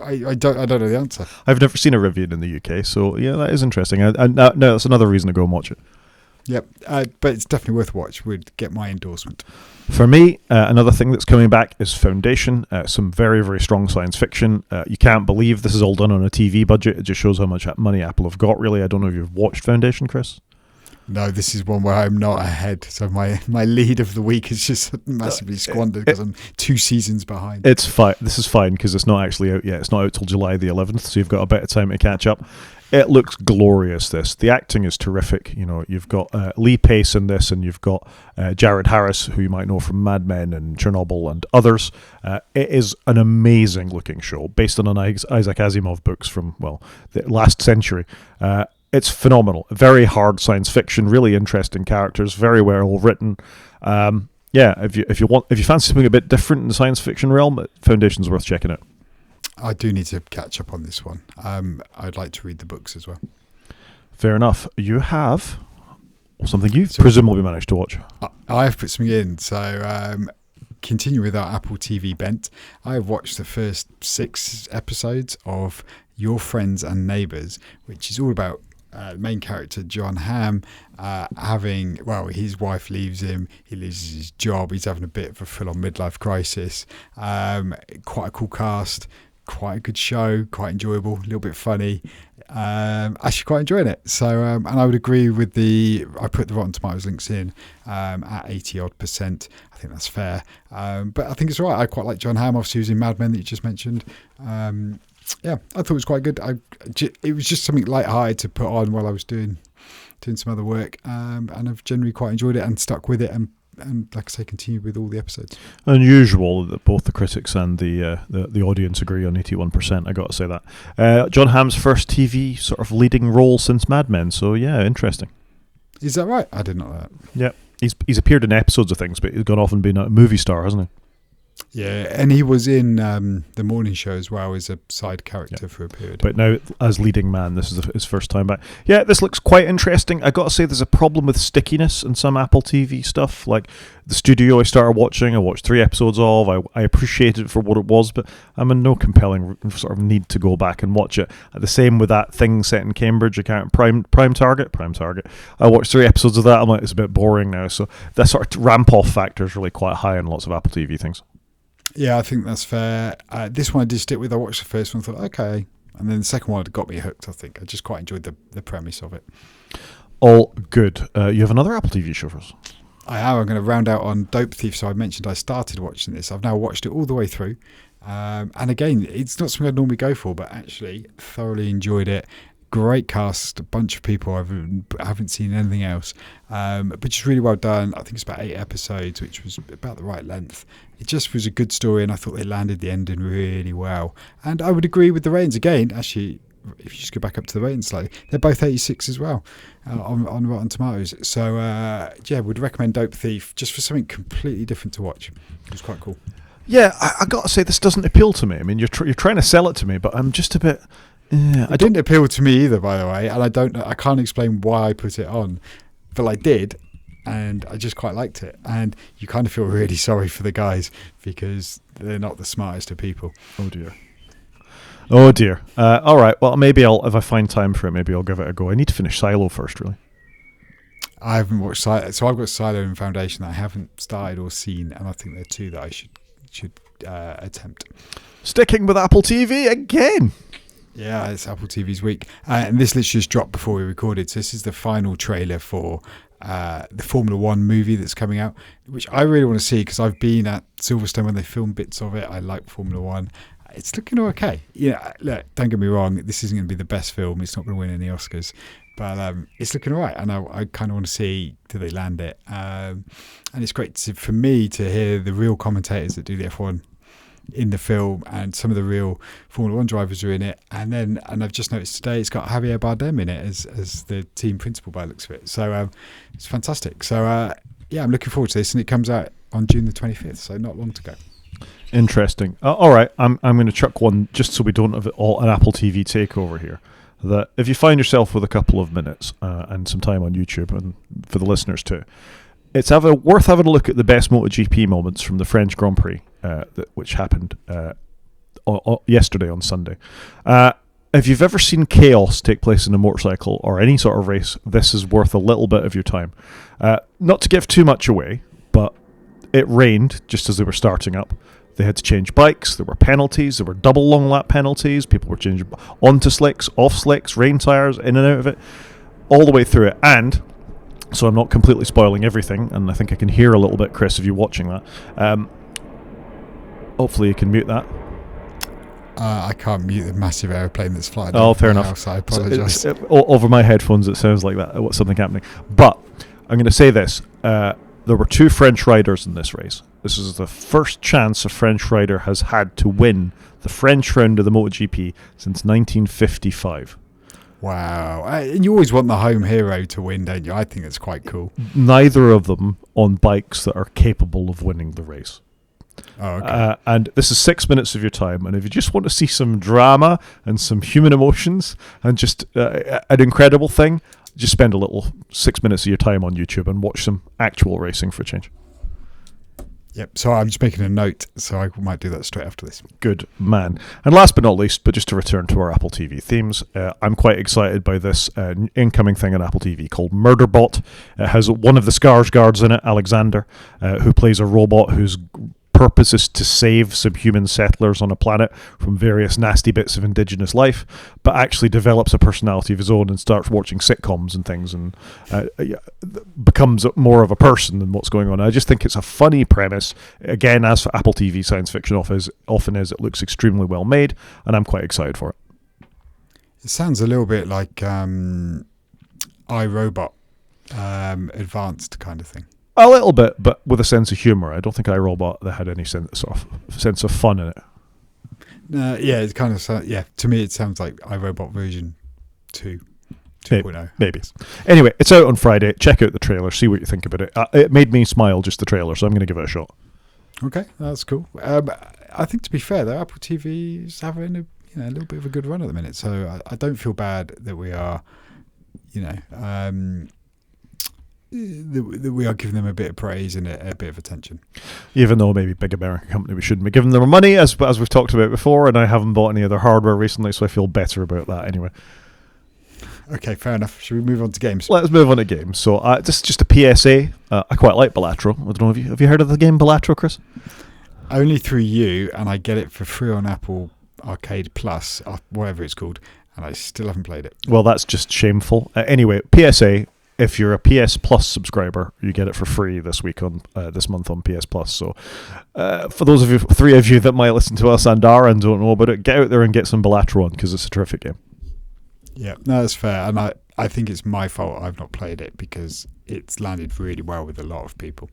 B: I don't know the answer.
A: I've never seen a Rivian in the UK, so yeah, that is interesting. And no, that's another reason to go and watch it.
B: Yep, but it's definitely worth a watch. Would get my endorsement.
A: For me, another thing that's coming back is Foundation. Some very, very strong science fiction. You can't believe this is all done on a TV budget. It just shows how much money Apple have got, really. I don't know if you've watched Foundation, Chris.
B: No, this is one where I'm not ahead. So my lead of the week is just massively squandered because I'm 2 seasons behind.
A: It's fine. This is fine because it's not actually out yet. It's not out till July the 11th, so you've got a bit of time to catch up. It looks glorious, this. The acting is terrific. You've got Lee Pace in this, and you've got Jared Harris, who you might know from Mad Men and Chernobyl and others. It is an amazing-looking show, based on an Isaac Asimov books from, the last century. It's phenomenal. Very hard science fiction, really interesting characters, very well written. If you fancy something a bit different in the science fiction realm, Foundation's worth checking out.
B: I do need to catch up on this one. I'd like to read the books as well.
A: Fair enough. You have something you've presumably managed to watch.
B: I have put something in. So continue with our Apple TV bent. I have watched the first 6 episodes of Your Friends and Neighbours, which is all about the main character, John Hamm, his wife leaves him, he loses his job, he's having a bit of a full-on midlife crisis. Quite a cool cast, quite a good show, quite enjoyable, a little bit funny. Actually quite enjoying it. So, and I would agree with I put the Rotten Tomatoes links in at 80-odd%. I think that's fair. But I think it's all right. I quite like John Hamm, obviously, who's in Mad Men that you just mentioned. I thought it was quite good. It was just something light-hearted to put on while I was doing some other work, and I've generally quite enjoyed it and stuck with it, and like I say, continued with all the episodes.
A: Unusual that both the critics and the audience agree on 81%. I got to say that. John Hamm's first TV sort of leading role since Mad Men. So yeah, interesting.
B: Is that right? I did not know that.
A: Yeah, he's appeared in episodes of things, but he's gone off and been a movie star, hasn't he?
B: Yeah, and he was in The Morning Show as well as a side character for a period.
A: But now, as leading man, this is his first time back. Yeah, this looks quite interesting. I got to say, there's a problem with stickiness in some Apple TV stuff. Like The Studio I started watching, I watched 3 episodes of. I appreciated it for what it was, but I'm in no compelling sort of need to go back and watch it. The same with that thing set in Cambridge, Prime Target. I watched 3 episodes of that. I'm like, it's a bit boring now. So that sort of ramp-off factor is really quite high in lots of Apple TV things.
B: Yeah, I think that's fair. This one I did stick with. I watched the first one and thought, okay. And then the second one got me hooked, I think. I just quite enjoyed the premise of it.
A: All good. You have another Apple TV show for us?
B: I am. I'm going to round out on Dope Thief. So I mentioned I started watching this. I've now watched it all the way through. And again, it's not something I'd normally go for, but actually thoroughly enjoyed it. Great cast, a bunch of people I haven't seen anything else, but just really well done. I think it's about 8 episodes, which was about the right length. It just was a good story, and I thought they landed the ending really well. And I would agree with the ratings again. Actually, if you just go back up to the ratings slightly, they're both 86 as well on Rotten Tomatoes. So would recommend Dope Thief just for something completely different to watch. It was quite cool.
A: Yeah, I got to say, this doesn't appeal to me. I mean, you're trying to sell it to me, but I'm just a bit.
B: It didn't appeal to me either, by the way, and I can't explain why I put it on, but I did, and I just quite liked it. And you kind of feel really sorry for the guys because they're not the smartest of people.
A: Oh dear. All right. Well, maybe if I find time for it, maybe I'll give it a go. I need to finish Silo first, really.
B: I haven't watched Silo, so I've got Silo and Foundation that I haven't started or seen, and I think they're 2 that I should attempt. Sticking
A: with Apple TV again.
B: Yeah, it's Apple TV's week. And this literally just dropped before we recorded. So this is the final trailer for the Formula One movie that's coming out, which I really want to see because I've been at Silverstone when they filmed bits of it. I like Formula One. It's looking okay. Yeah, look, don't get me wrong. This isn't going to be the best film. It's not going to win any Oscars. But it's looking all right. And I kind of want to see, do they land it? And it's great for me to hear the real commentators that do the F1 in the film, and some of the real Formula One drivers are in it. And I've just noticed today it's got Javier Bardem in it as the team principal by the looks of it. So it's fantastic. So I'm looking forward to this, and it comes out on June the 25th, so not long to go.
A: Interesting. All right, I'm going to chuck one just so we don't have it all an Apple TV takeover here. That if you find yourself with a couple of minutes and some time on YouTube, and for the listeners too, it's worth having a look at the best MotoGP moments from the French Grand Prix, which happened yesterday on Sunday. If you've ever seen chaos take place in a motorcycle or any sort of race, this is worth a little bit of your time. Not to give too much away, but it rained just as they were starting up. They had to change bikes. There were penalties. There were double long lap penalties. People were changing onto slicks, off slicks, rain tires, in and out of it, all the way through it. And so I'm not completely spoiling everything, and I think I can hear a little bit, Chris, if you're watching that. Hopefully you can mute that.
B: I can't mute the massive aeroplane that's flying.
A: Oh, fair enough.
B: House. I apologise.
A: Over my headphones, it sounds like that. What's something happening? But I'm going to say this: there were 2 French riders in this race. This is the first chance a French rider has had to win the French round of the MotoGP since 1955.
B: Wow. And you always want the home hero to win, don't you? I think it's quite cool.
A: Neither of them on bikes that are capable of winning the race.
B: Oh, okay.
A: And this is 6 minutes of your time. And if you just want to see some drama and some human emotions and just an incredible thing, just spend a little 6 minutes of your time on YouTube and watch some actual racing for a change.
B: Yep. So I'm just making a note, so I might do that straight after this.
A: Good man. And last but not least, but just to return to our Apple TV themes, I'm quite excited by this incoming thing on Apple TV called Murderbot. It has one of the Skarsgårds in it, Alexander, who plays a robot whose purpose is to save some human settlers on a planet from various nasty bits of indigenous life, but actually develops a personality of his own and starts watching sitcoms and things, and becomes more of a person than what's going on. I just think it's a funny premise. Again, as for Apple TV science fiction often is, it looks extremely well made, and I'm quite excited for it.
B: It sounds a little bit like iRobot, advanced kind of thing.
A: A little bit, but with a sense of humour. I don't think iRobot that had any sense of fun in it.
B: Yeah, it's kind of to me it sounds like iRobot version 2.0.
A: Maybe. Anyway, it's out on Friday. Check out the trailer. See what you think about it. It made me smile, just the trailer, so I'm going to give it a shot.
B: Okay, that's cool. I think, to be fair, though, Apple TV is having a little bit of a good run at the minute, so I don't feel bad that we are, that we are giving them a bit of praise and a bit of attention.
A: Even though maybe big American company, we shouldn't be giving them money, as we've talked about before, and I haven't bought any of their hardware recently, so I feel better about that anyway.
B: Okay, fair enough. Should we move on to games?
A: Let's move on to games. So this is just a PSA. I quite like Balatro. I don't know, have you heard of the game Balatro, Chris?
B: Only through you, and I get it for free on Apple Arcade Plus, or whatever it's called, and I still haven't played it.
A: Well, that's just shameful. Anyway, PSA. If you're a PS Plus subscriber, you get it for free this month on PS Plus. So, for those of you, 3 of you that might listen to us and are and don't know about it, get out there and get some Balatro on, because it's a terrific game.
B: Yeah, no, that's fair, and I think it's my fault I've not played it because it's landed really well with a lot of people.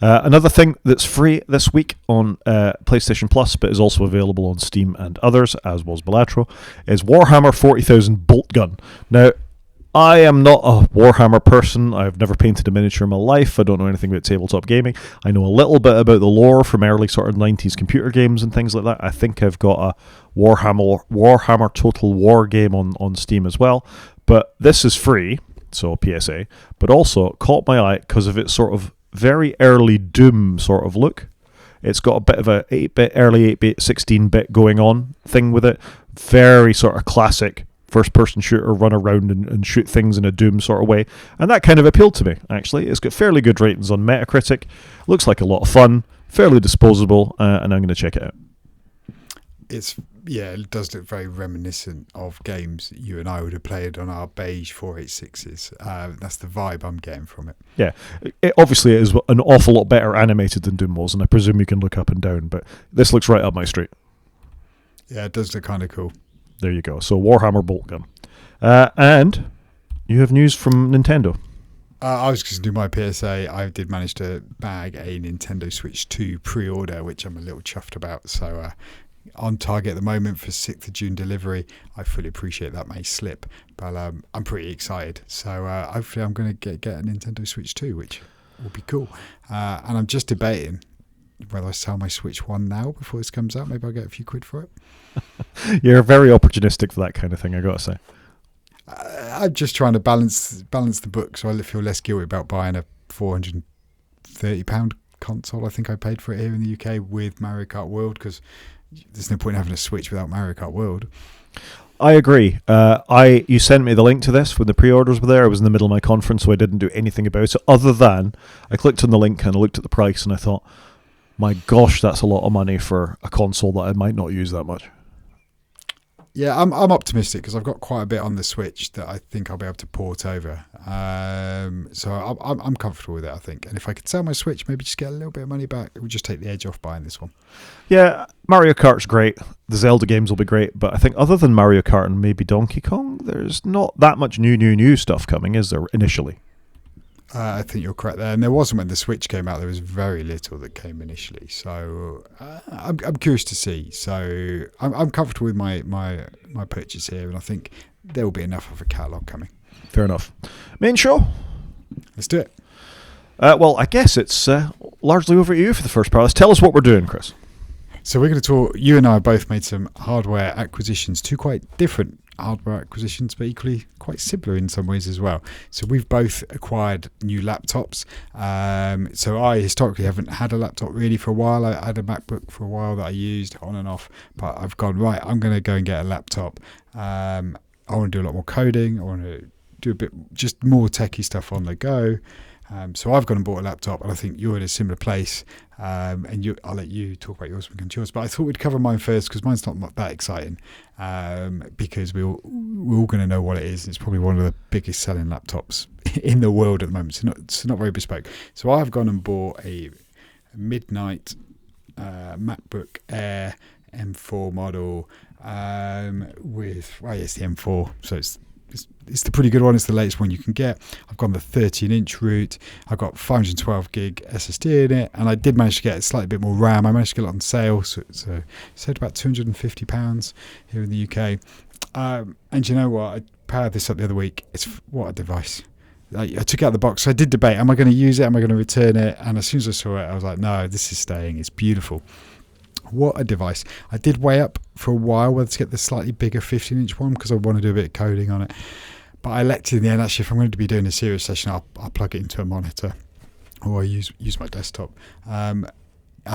A: Another thing that's free this week on PlayStation Plus, but is also available on Steam and others, as was Balatro, is Warhammer 40,000 Bolt Gun. Now, I am not a Warhammer person. I've never painted a miniature in my life. I don't know anything about tabletop gaming. I know a little bit about the lore from early sort of 90s computer games and things like that. I think I've got a Warhammer Total War game on Steam as well. But this is free, so PSA, but also caught my eye because of its sort of very early Doom sort of look. It's got a bit of a 8-bit, early 8-bit, 16-bit going on thing with it. Very sort of classic first-person shooter, run around and shoot things in a Doom sort of way. And that kind of appealed to me, actually. It's got fairly good ratings on Metacritic. Looks like a lot of fun, fairly disposable, and I'm going to check it out.
B: It does look very reminiscent of games you and I would have played on our beige 486s. That's the vibe I'm getting from it.
A: Yeah, it obviously is an awful lot better animated than Doom was, and I presume you can look up and down, but this looks right up my street.
B: Yeah, it does look kind of cool.
A: There you go. So Warhammer Bolt Gun. And you have news from Nintendo.
B: I was just going to do my PSA. I did manage to bag a Nintendo Switch 2 pre-order, which I'm a little chuffed about. So on target at the moment for 6th of June delivery. I fully appreciate that may slip, but I'm pretty excited. So hopefully I'm going to get a Nintendo Switch 2, which will be cool. And I'm just debating whether I sell my Switch 1 now before this comes out. Maybe I'll get a few quid for it.
A: You're very opportunistic for that kind of thing, I got to say.
B: I'm just trying to balance the book, so I feel less guilty about buying a £430 console. I think I paid for it here in the UK with Mario Kart World, because there's no point in having a Switch without Mario Kart World.
A: I agree. You sent me the link to this when the pre-orders were there. I was in the middle of my conference, so I didn't do anything about it other than I clicked on the link and I looked at the price and I thought, my gosh, that's a lot of money for a console that I might not use that much.
B: Yeah, I'm optimistic because I've got quite a bit on the Switch that I think I'll be able to port over. So I'm comfortable with it, I think. And if I could sell my Switch, maybe just get a little bit of money back, it would just take the edge off buying this one.
A: Yeah, Mario Kart's great. The Zelda games will be great. But I think other than Mario Kart and maybe Donkey Kong, there's not that much new stuff coming, is there, initially?
B: I think you're correct there. And there wasn't when the Switch came out. There was very little that came initially. So I'm curious to see. So I'm comfortable with my purchase here. And I think there will be enough of a catalogue coming.
A: Fair enough. Main show?
B: Let's do it.
A: Well, I guess it's largely over to you for the first part. Let's tell us what we're doing, Chris.
B: So we're going to talk. You and I both made some hardware acquisitions, two quite different hardware acquisitions, but equally quite similar in some ways as well. So we've both acquired new laptops. So I historically haven't had a laptop really for a while. I had a MacBook for a while that I used on and off, but I've gone, right, I'm going to go and get a laptop. I want to do a lot more coding. I want to do a bit just more techie stuff on the go. So I've gone and bought a laptop, and I think you're in a similar place. And I'll let you talk about yours and yours. But I thought we'd cover mine first because mine's not that exciting. Because we're all going to know what it is. It's probably one of the biggest selling laptops in the world at the moment. It's not very bespoke. So I've gone and bought a midnight MacBook Air M4 model it's the M4. So it's the pretty good one. It's the latest one you can get. I've gone the 13-inch route. I've got 512 gig SSD in it, and I did manage to get a slightly bit more RAM. I managed to get it on sale, so it's about £250 here in the UK. And you know what? I powered this up the other week. What a device. I took it out of the box. So I did debate, am I going to use it? Am I going to return it? And as soon as I saw it, I was like, no, this is staying. It's beautiful. What a device. I did weigh up for a while whether to get the slightly bigger 15-inch one because I want to do a bit of coding on it. But I elected in the end, actually, if I'm going to be doing a serious session, I'll plug it into a monitor or I use my desktop. I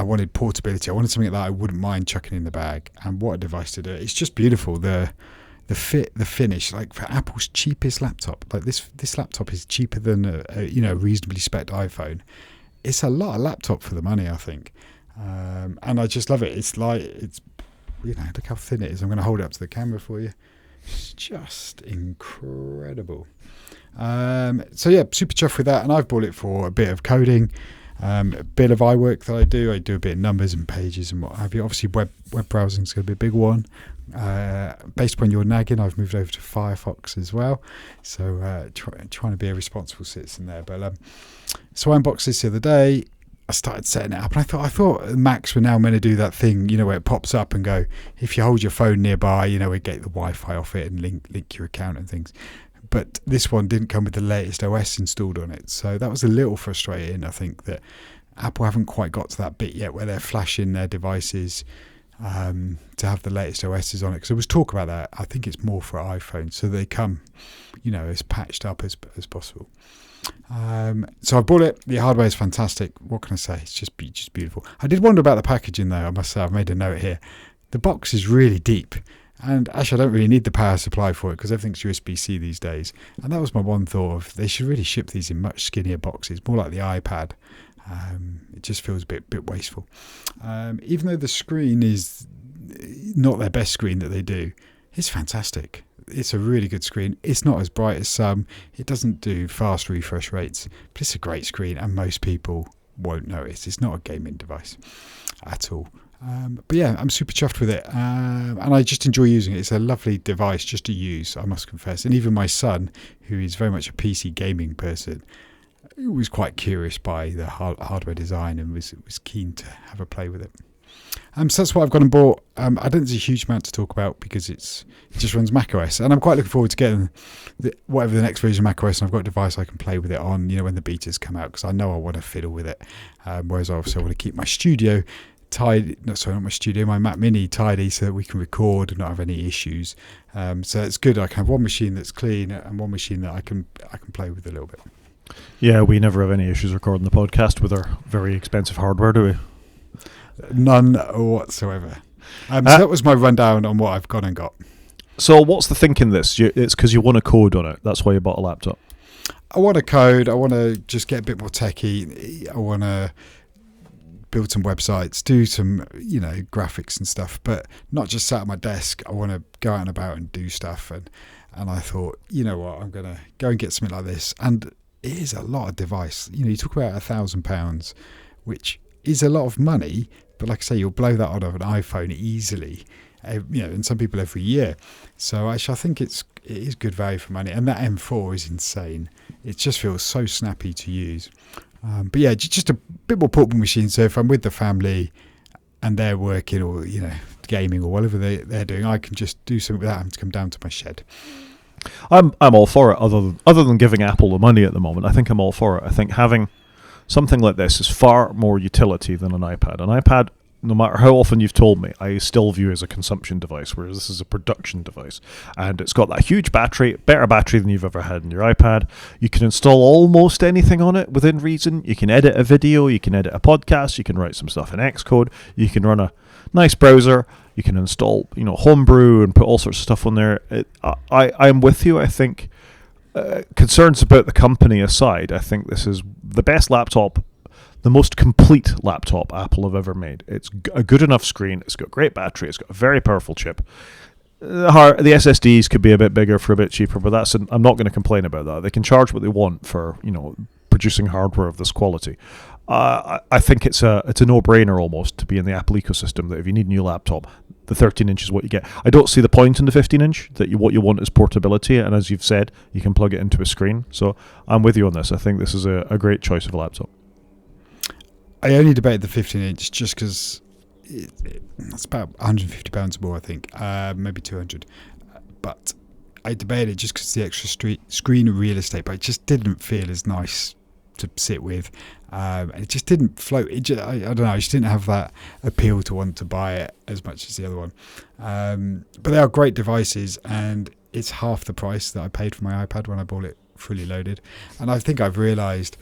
B: wanted portability. I wanted something that I wouldn't mind chucking in the bag. And what a device to do it. It's just beautiful. The fit, the finish, like for Apple's cheapest laptop. Like this laptop is cheaper than a reasonably spec'd iPhone. It's a lot of laptop for the money, I think. And I just love it. It's look how thin it is. I'm going to hold it up to the camera for you. It's just incredible. So yeah, super chuffed with that. And I've bought it for a bit of coding, a bit of iWork that I do. I do a bit of numbers and pages and what have you. Obviously, web browsing is going to be a big one. Based upon your nagging, I've moved over to Firefox as well. So trying to be a responsible citizen there. But so I unboxed this the other day. I started setting it up, and I thought Macs were now meant to do that thing, where it pops up and go, if you hold your phone nearby, we get the Wi-Fi off it and link your account and things. But this one didn't come with the latest OS installed on it, so that was a little frustrating. I think that Apple haven't quite got to that bit yet where they're flashing their devices to have the latest OSs on it. Because there was talk about that. I think it's more for iPhone, so they come, as patched up as possible. So I bought it. The hardware is fantastic. What can I say? It's just beautiful. I did wonder about the packaging though. I must say, I've made a note here. The box is really deep, and actually I don't really need the power supply for it because everything's USB-C these days. And that was my one thought of they should really ship these in much skinnier boxes, more like the iPad. It just feels a bit wasteful. Even though the screen is not their best screen that they do, it's fantastic. It's a really good screen. It's not as bright as some. It doesn't do fast refresh rates, but it's a great screen and most people won't notice. It's not a gaming device at all. But yeah, I'm super chuffed with it. And I just enjoy using it. It's a lovely device just to use, I must confess. And even my son, who is very much a PC gaming person, was quite curious by the hardware design and was keen to have a play with it. So that's what I've gone and bought. I don't think there's a huge amount to talk about because it just runs macOS, and I'm quite looking forward to getting whatever the next version of macOS, and I've got a device I can play with it on, when the betas come out, because I know I want to fiddle with it. Whereas obviously I want to keep my studio tidy, my Mac Mini tidy, so that we can record and not have any issues. So it's good. I can have one machine that's clean and one machine that I can play with a little bit.
A: Yeah, we never have any issues recording the podcast with our very expensive hardware, do we?
B: None whatsoever. So that was my rundown on what I've gone and got.
A: So what's the thinking this? It's because you want to code on it. That's why you bought a laptop.
B: I want to code. I want to just get a bit more techie. I want to build some websites, do some, graphics and stuff, but not just sat at my desk. I want to go out and about and do stuff. And I thought, you know what, I'm going to go and get something like this. And it is a lot of device. You talk about £1,000, which is a lot of money, but like I say, you'll blow that out of an iPhone easily, and some people every year. So actually, I think it is good value for money. And that M4 is insane. It just feels so snappy to use. But yeah, just a bit more portable machine. So if I'm with the family and they're working or, gaming or whatever they're doing, I can just do something without having to come down to my shed.
A: I'm all for it. Other than giving Apple the money at the moment, I think I'm all for it. I think having something like this is far more utility than an iPad. An iPad, no matter how often you've told me, I still view as a consumption device, whereas this is a production device. And it's got that huge battery, better battery than you've ever had in your iPad. You can install almost anything on it within reason. You can edit a video, you can edit a podcast, you can write some stuff in Xcode, you can run a nice browser, you can install, Homebrew and put all sorts of stuff on there. I'm with you. I think concerns about the company aside, I think this is the best laptop, the most complete laptop Apple have ever made. It's a good enough screen. It's got great battery. It's got a very powerful chip. The SSDs could be a bit bigger for a bit cheaper, but I'm not going to complain about that. They can charge what they want for producing hardware of this quality. I think it's a no-brainer almost to be in the Apple ecosystem, that if you need a new laptop, the 13-inch is what you get. I don't see the point in the 15-inch, that what you want is portability, and as you've said, you can plug it into a screen. So I'm with you on this. I think this is a great choice of a laptop.
B: I only debated the 15-inch just because it's about £150 more, I think, maybe 200. But I debated it just because the extra screen real estate, but it just didn't feel as nice to sit with. It just didn't float. I don't know. I just didn't have that appeal to want to buy it as much as the other one. But they are great devices, and it's half the price that I paid for my iPad when I bought it fully loaded. And I think I've realised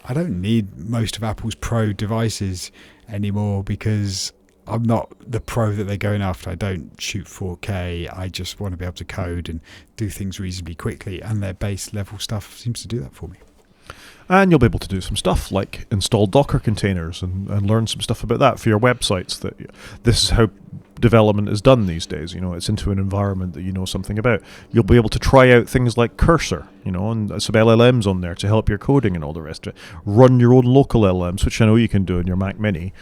B: I don't need most of Apple's Pro devices anymore, because I'm not the pro that they're going after. I don't shoot 4K. I just want to be able to code and do things reasonably quickly, and their base level stuff seems to do that for me.
A: And you'll be able to do some stuff like install Docker containers and learn some stuff about that for your websites. That this is how development is done these days. It's into an environment that you know something about. You'll be able to try out things like Cursor, and some LLMs on there to help your coding and all the rest of it. Run your own local LLMs, which I know you can do on your Mac Mini,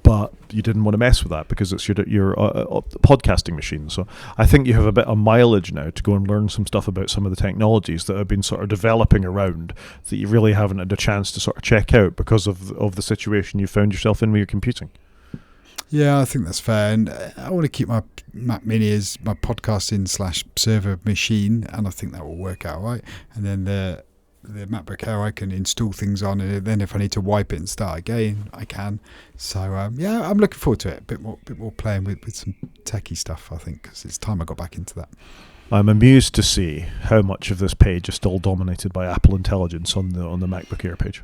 A: but you didn't want to mess with that because it's your podcasting machine. So I think you have a bit of mileage now to go and learn some stuff about some of the technologies that have been sort of developing around that you really haven't had a chance to sort of check out because of the situation you found yourself in with your computing.
B: Yeah, I think that's fair. And I want to keep my Mac Mini as my podcasting/server machine, and I think that will work out right. And then the MacBook Air I can install things on, and then if I need to wipe it and start again, I can. So yeah, I'm looking forward to it. A bit more playing with some techie stuff, I think, because it's time I got back into that.
A: I'm amused to see how much of this page is still dominated by Apple Intelligence on the MacBook Air page.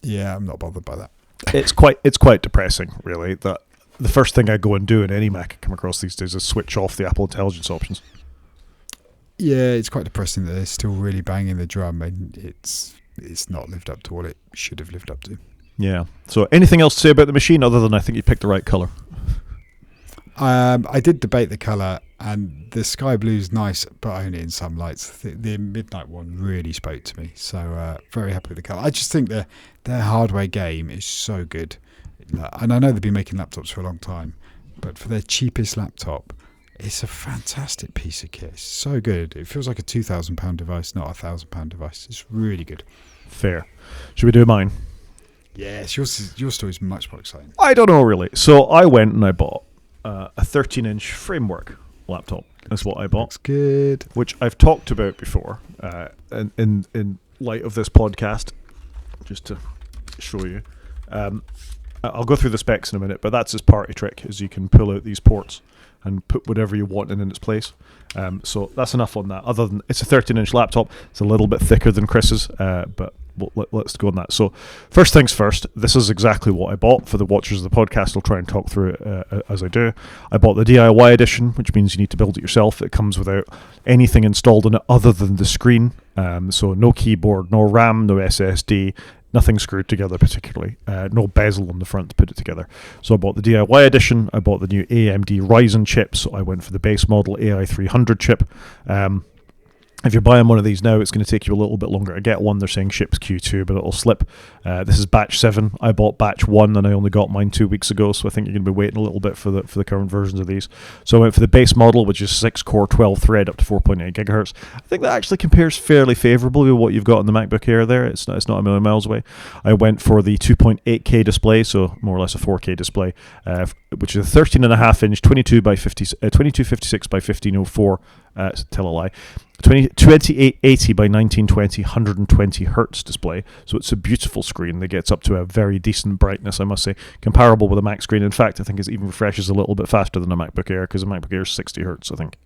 B: Yeah, I'm not bothered by that.
A: It's quite depressing, really, that the first thing I go and do in any Mac I come across these days is switch off the Apple Intelligence options.
B: Yeah, it's quite depressing that they're still really banging the drum, and it's not lived up to what it should have lived up to.
A: Yeah. So anything else to say about the machine other than I think you picked the right colour?
B: I did debate the colour, and the sky blue is nice, but only in some lights. The midnight one really spoke to me, so very happy with the colour. I just think their hardware game is so good, and I know they've been making laptops for a long time, but for their cheapest laptop, it's a fantastic piece of kit. It's so good. It feels like a £2,000 device, not a £1,000 device. It's really good.
A: Fair. Should we do mine?
B: Yes, your story is much more exciting.
A: I don't know, really. So I went and I bought a 13-inch framework laptop. That's what I bought.
B: Looks good.
A: Which I've talked about before in light of this podcast, just to show you. I'll go through the specs in a minute, but that's his party trick, is you can pull out these ports and put whatever you want in its place. So that's enough on that. Other than it's a 13-inch laptop, it's a little bit thicker than Chris's, but let's go on that. So first things first, this is exactly what I bought. For the watchers of the podcast, I'll try and talk through it as I do. I bought the DIY edition, which means you need to build it yourself. It comes without anything installed in it other than the screen. So no keyboard, no RAM, no SSD, nothing screwed together particularly. No bezel on the front to put it together. So I bought the DIY edition. I bought the new AMD Ryzen chip. So I went for the base model AI300 chip. If you're buying one of these now, it's going to take you a little bit longer to get one. They're saying ships Q2, but it'll slip. This is batch 7. I bought batch 1, and I only got mine 2 weeks ago, so I think you're going to be waiting a little bit for the current versions of these. So I went for the base model, which is 6-core, 12-thread, up to 4.8 gigahertz. I think that actually compares fairly favorably with what you've got in the MacBook Air there. It's not a million miles away. I went for the 2.8K display, so more or less a 4K display, which is a 13.5-inch, 2256 by 1504. Tell a lie. 2880 by 1920, 120 hertz display. So it's a beautiful screen that gets up to a very decent brightness, I must say, comparable with a Mac screen. In fact, I think it even refreshes a little bit faster than a MacBook Air, because a MacBook Air is 60 hertz, I think.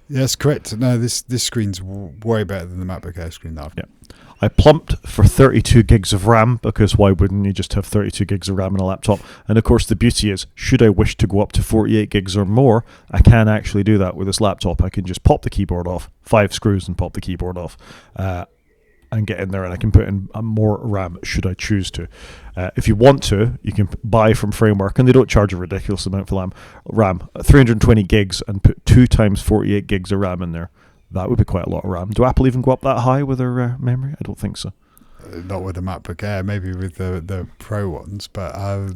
B: Yes, correct. No, this screen's way better than the MacBook Air screen that I've got.
A: Yeah. I plumped for 32 gigs of RAM, because why wouldn't you just have 32 gigs of RAM in a laptop? And of course, the beauty is, should I wish to go up to 48 gigs or more, I can actually do that with this laptop. I can just pop the keyboard off, 5 screws, and pop the keyboard off, and get in there, and I can put in more RAM should I choose to. If you want to, you can buy from Framework, and they don't charge a ridiculous amount for RAM, 320 gigs, and put 2 times 48 gigs of RAM in there. That would be quite a lot of RAM. Do Apple even go up that high with their memory? I don't think so.
B: Not with the MacBook Air, maybe with the Pro ones, but I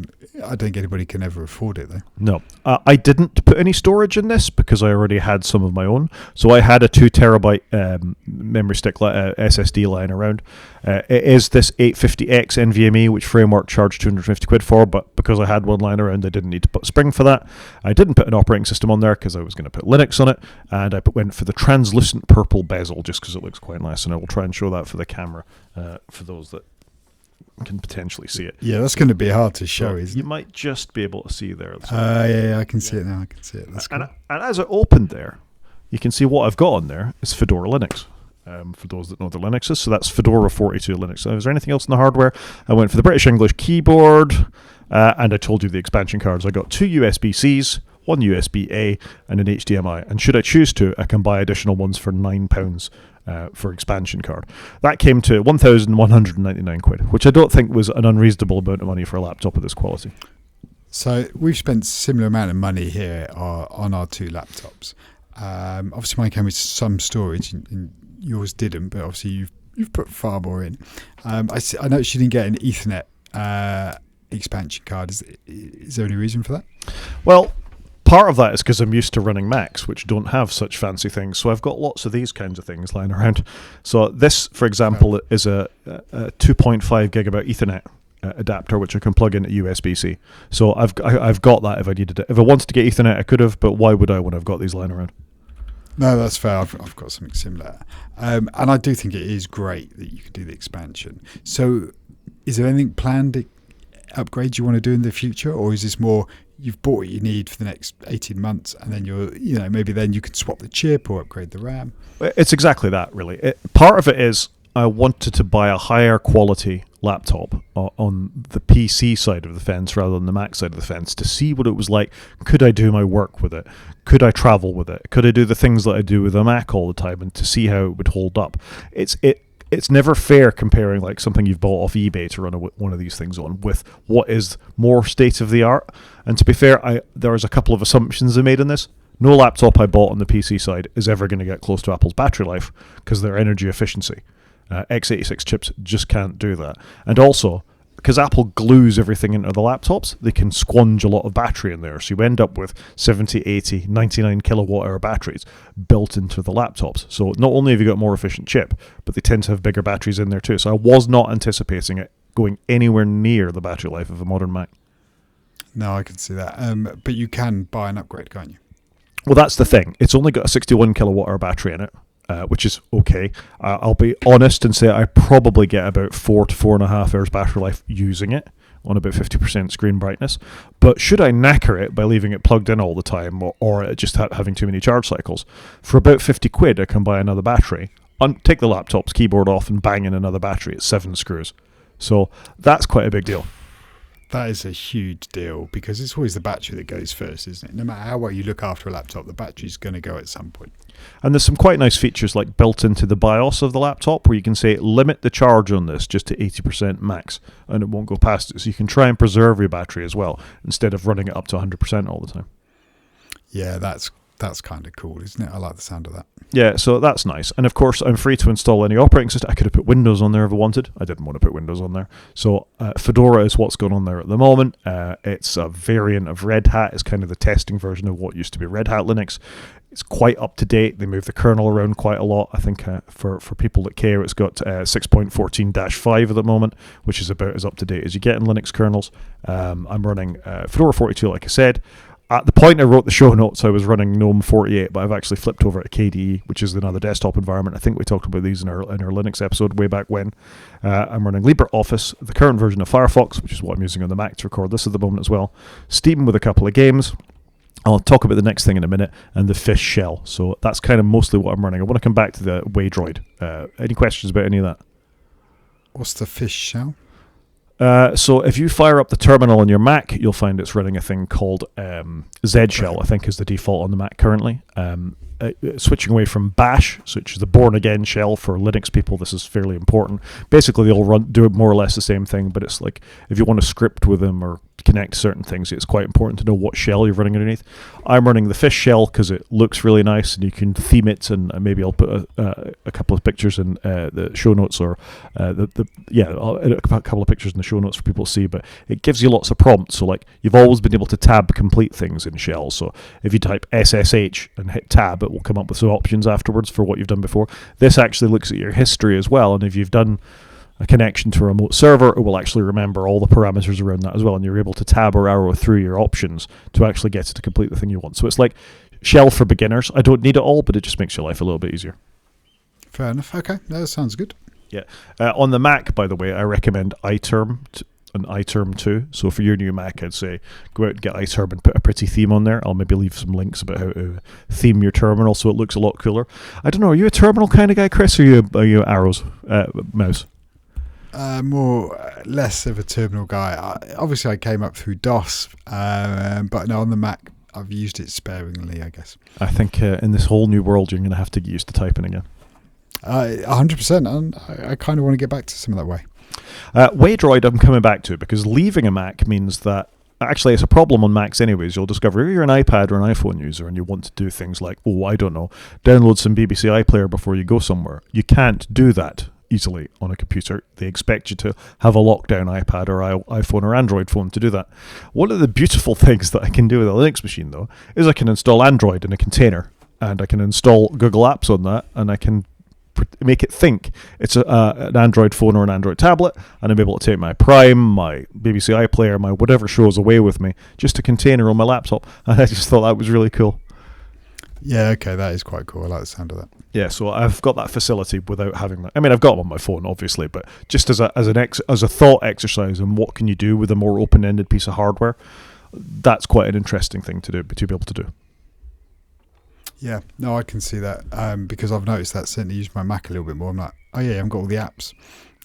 B: don't think anybody can ever afford it, though.
A: No. I didn't put any storage in this because I already had some of my own. So I had a 2 terabyte memory stick SSD lying around. It is this 850X NVMe, which Framework charged 250 quid for, but because I had one lying around, I didn't need to put Spring for that. I didn't put an operating system on there because I was going to put Linux on it, and I went for the translucent purple bezel just because it looks quite nice, and I will try and show that for the camera for those that can potentially see it.
B: Yeah, that's going to be hard to show, isn't it?
A: You might just be able to see there.
B: Yeah, I can see it now. I can see it. That's cool.
A: And as it opened there, you can see what I've got on there is Fedora Linux. For those that know the Linuxes, so that's Fedora 42 Linux. So is there anything else in the hardware? I went for the British English keyboard, and I told you the expansion cards. I got 2 USB-Cs, 1 USB-A, and an HDMI. And should I choose to, I can buy additional ones for £9 for expansion card. That came to 1,199 quid, which I don't think was an unreasonable amount of money for a laptop of this quality.
B: So we've spent similar amount of money here on our 2 laptops. Obviously, mine came with some storage, and yours didn't, but obviously you've put far more in. I noticed you didn't get an Ethernet expansion card. Is there any reason for that?
A: Well, part of that is because I'm used to running Macs, which don't have such fancy things. So I've got lots of these kinds of things lying around. So this, for example, is a 2.5 gigabyte Ethernet adapter, which I can plug in at USB-C. So I've got that if I needed it. If I wanted to get Ethernet, I could have, but why would I when I've got these lying around?
B: No, that's fair. I've got something similar. And I do think it is great that you can do the expansion. So is there anything planned upgrades you want to do in the future, or is this more you've bought what you need for the next 18 months and then maybe then you can swap the chip or upgrade the RAM?
A: It's exactly that, really. Part of it is I wanted to buy a higher quality laptop on the PC side of the fence rather than the Mac side of the fence to see what it was like. Could I do my work with it? Could I travel with it? Could I do the things that I do with a Mac all the time, and to see how it would hold up? It's never fair comparing like something you've bought off eBay to run one of these things on with what is more state of the art. And to be fair, there was a couple of assumptions I made in this. No laptop I bought on the PC side is ever going to get close to Apple's battery life because of their energy efficiency. x86 chips just can't do that. And also, because Apple glues everything into the laptops, they can squange a lot of battery in there. So you end up with 70, 80, 99 kilowatt hour batteries built into the laptops. So not only have you got a more efficient chip, but they tend to have bigger batteries in there too. So I was not anticipating it going anywhere near the battery life of a modern Mac.
B: No, I can see that. But you can buy an upgrade, can't you?
A: Well, that's the thing. It's only got a 61 kilowatt hour battery in it, which is okay. I'll be honest and say I probably get about 4 to 4.5 hours battery life using it on about 50% screen brightness. But should I knacker it by leaving it plugged in all the time or just having too many charge cycles, for about 50 quid I can buy another battery, take the laptop's keyboard off and bang in another battery. It's 7 screws. So that's quite a big deal.
B: That is a huge deal because it's always the battery that goes first, isn't it? No matter how well you look after a laptop, the battery's going to go at some point.
A: And there's some quite nice features like built into the BIOS of the laptop where you can say limit the charge on this just to 80% max and it won't go past it. So you can try and preserve your battery as well instead of running it up to 100% all the time.
B: Yeah, that's kind of cool, isn't it? I like the sound of that.
A: Yeah, so that's nice. And of course, I'm free to install any operating system. I could have put Windows on there if I wanted. I didn't want to put Windows on there. So Fedora is what's going on there at the moment. It's a variant of Red Hat. It's kind of the testing version of what used to be Red Hat Linux. It's quite up to date. They move the kernel around quite a lot. I think for people that care, it's got 6.14-5 at the moment, which is about as up to date as you get in Linux kernels. I'm running Fedora 42, like I said. At the point I wrote the show notes, I was running GNOME 48, but I've actually flipped over to KDE, which is another desktop environment. I think we talked about these in our Linux episode way back when. I'm running LibreOffice, the current version of Firefox, which is what I'm using on the Mac to record this at the moment as well. Steam with a couple of games. I'll talk about the next thing in a minute, and the Fish shell. So that's kind of mostly what I'm running. I want to come back to the Waydroid. Any questions about any of that?
B: What's the Fish shell?
A: So if you fire up the terminal on your Mac, you'll find it's running a thing called Z shell, I think is the default on the Mac currently. Switching away from Bash, which is the born-again shell for Linux people, this is fairly important. Basically, they all do more or less the same thing, but it's like if you want to script with them or connect certain things, it's quite important to know what shell you're running underneath. I'm running the Fish shell because it looks really nice and you can theme it, and maybe I'll put a couple of pictures in the show notes, or a couple of pictures in the show notes for people to see, but it gives you lots of prompts. So like you've always been able to tab complete things in shell. So if you type SSH and hit tab, it will come up with some options afterwards for what you've done before. This actually looks at your history as well, and if you've done a connection to a remote server, it will actually remember all the parameters around that as well, and you're able to tab or arrow through your options to actually get it to complete the thing you want. So it's like shell for beginners. I don't need it all, but it just makes your life a little bit easier.
B: Fair enough. Okay, that sounds good.
A: Yeah. On the Mac, by the way, I recommend iTerm and iTerm 2. So for your new Mac, I'd say go out and get iTerm and put a pretty theme on there. I'll maybe leave some links about how to theme your terminal so it looks a lot cooler. I don't know, are you a terminal kind of guy, Chris, or are you arrows mouse?
B: Less of a terminal guy. Obviously, I came up through DOS, but no, on the Mac, I've used it sparingly, I guess.
A: I think in this whole new world, you're going to have to get used to typing again.
B: 100%, and I kind of want to get back to some of that way.
A: Waydroid, I'm coming back to, because leaving a Mac means that actually it's a problem on Macs anyways. You'll discover if you're an iPad or an iPhone user and you want to do things like, download some BBC iPlayer before you go somewhere. You can't do that easily on a computer. They expect you to have a lockdown iPad or iPhone or Android phone to do that. One of the beautiful things that I can do with a Linux machine, though, is I can install Android in a container, and I can install Google Apps on that, and I can make it think it's an Android phone or an Android tablet, and I'm able to take my Prime, my BBC iPlayer, my whatever shows away with me, just a container on my laptop, and I just thought that was really cool.
B: Yeah, okay, that is quite cool. I like the sound of that.
A: Yeah, so I've got that facility without having that. I mean, I've got them on my phone, obviously, but just as a thought exercise and what can you do with a more open-ended piece of hardware, that's quite an interesting thing to be able to do.
B: Yeah, no, I can see that because I've noticed that certainly use my Mac a little bit more. I'm like, oh yeah, I've got all the apps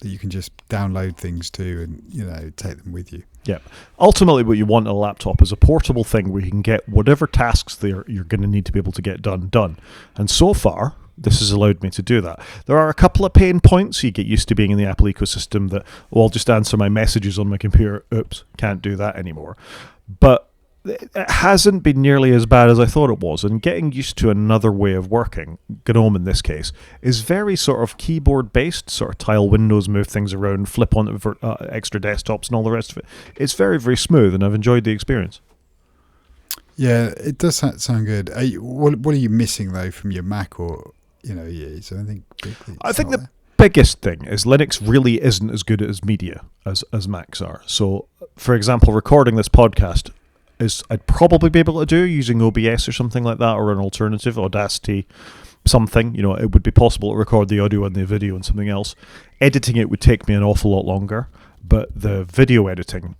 B: that you can just download things to and take them with you.
A: Yeah. Ultimately, what you want in a laptop is a portable thing where you can get whatever tasks you're going to need to be able to get done. And so far, this has allowed me to do that. There are a couple of pain points. You get used to being in the Apple ecosystem that, I'll just answer my messages on my computer. Oops, can't do that anymore. But it hasn't been nearly as bad as I thought it was, and getting used to another way of working, GNOME in this case, is very sort of keyboard based, sort of tile windows, move things around, flip onto extra desktops and all the rest of it. It's very, very smooth, and I've enjoyed the experience.
B: Yeah, it does sound good. What are you missing though from your Mac, or is there anything big?
A: I think the biggest thing is Linux really isn't as good as media as Macs are. So, for example, recording this podcast I'd probably be able to do using OBS or something like that, or an alternative, Audacity, something. It would be possible to record the audio and the video and something else. Editing it would take me an awful lot longer, but the video editing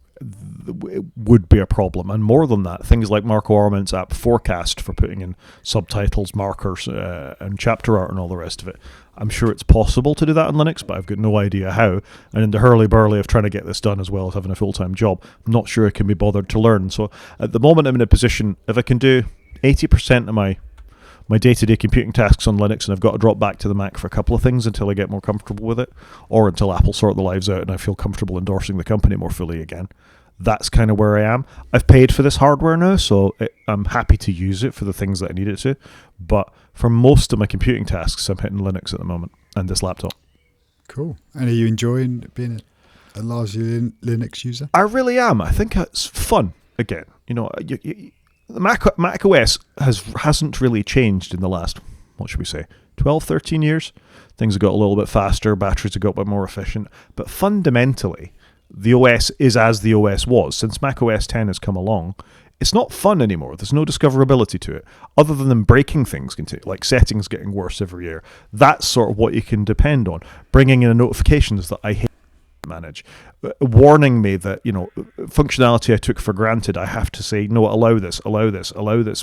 A: would be a problem. And more than that, things like Marco Arment's app Forecast for putting in subtitles, markers, and chapter art and all the rest of it. I'm sure it's possible to do that on Linux, but I've got no idea how. And in the hurly-burly of trying to get this done as well as having a full-time job, I'm not sure I can be bothered to learn. So at the moment I'm in a position, if I can do 80% of my day-to-day computing tasks on Linux, and I've got to drop back to the Mac for a couple of things until I get more comfortable with it, or until Apple sort the lives out and I feel comfortable endorsing the company more fully again. That's kind of where I am. I've paid for this hardware now, so I'm happy to use it for the things that I need it to. But for most of my computing tasks, I'm hitting Linux at the moment and this laptop. Cool.
B: And are you enjoying being a largely Linux user?
A: I really am. I think it's fun. Again, the Mac OS hasn't really changed in the last, 12, 13 years. Things have got a little bit faster, batteries have got a bit more efficient. But fundamentally, the OS is as the OS was. Since Mac OS 10 has come along, it's not fun anymore. There's no discoverability to it, other than them breaking things, like settings getting worse every year. That's sort of what you can depend on. Bringing in notifications that I hate to manage, warning me that, functionality I took for granted, I have to say, no, allow this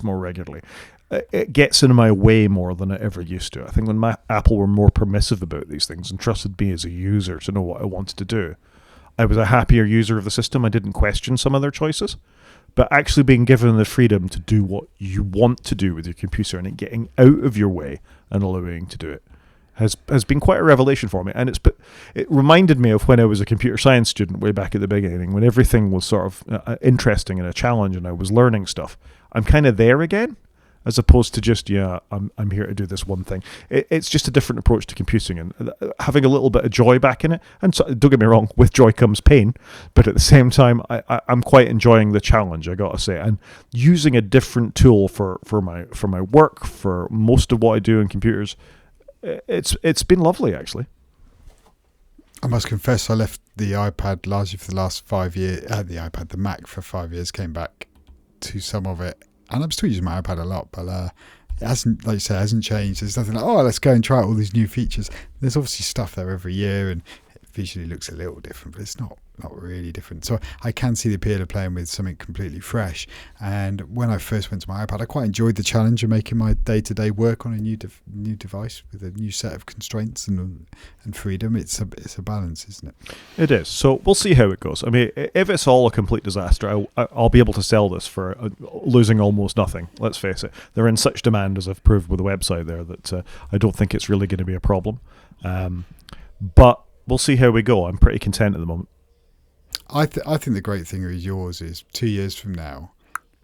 A: more regularly. It gets in my way more than it ever used to. I think when Apple were more permissive about these things and trusted me as a user to know what I wanted to do, I was a happier user of the system. I didn't question some of their choices. But actually being given the freedom to do what you want to do with your computer and it getting out of your way and allowing to do it has been quite a revelation for me. And it reminded me of when I was a computer science student way back at the beginning, when everything was sort of interesting and a challenge and I was learning stuff. I'm kind of there again, as opposed to just, I'm here to do this one thing. It's just a different approach to computing and having a little bit of joy back in it. And so, don't get me wrong, with joy comes pain. But at the same time, I'm quite enjoying the challenge, I got to say. And using a different tool for my work, for most of what I do in computers, it's been lovely, actually.
B: I must confess, I left the iPad largely for the last 5 years. The Mac for 5 years, came back to some of it. And I'm still using my iPad a lot, but it hasn't, like you say, hasn't changed. There's nothing like, let's go and try out all these new features. There's obviously stuff there every year, and it visually looks a little different, but it's not really different. So I can see the appeal of playing with something completely fresh. And when I first went to my iPad, I quite enjoyed the challenge of making my day-to-day work on a new device with a new set of constraints and freedom. It's a balance, isn't it?
A: It is. So we'll see how it goes. I mean, if it's all a complete disaster, I'll be able to sell this for losing almost nothing. Let's face it. They're in such demand, as I've proved with the website there, that I don't think it's really going to be a problem. But we'll see how we go. I'm pretty content at the moment.
B: I think the great thing with yours is 2 years from now,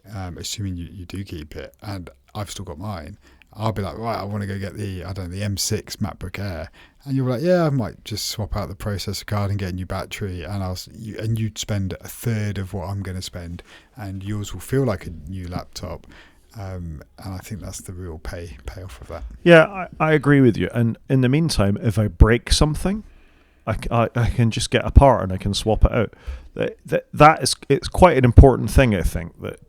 B: assuming you do keep it, and I've still got mine, I'll be like, right, I want to go get the M6 MacBook Air, and you're like, yeah, I might just swap out the processor card and get a new battery, and you'd spend a third of what I'm going to spend, and yours will feel like a new laptop. And I think that's the real payoff of that.
A: Yeah, I agree with you. And in the meantime, if I break something, I can just get a part and I can swap it out. It's quite an important thing, I think, that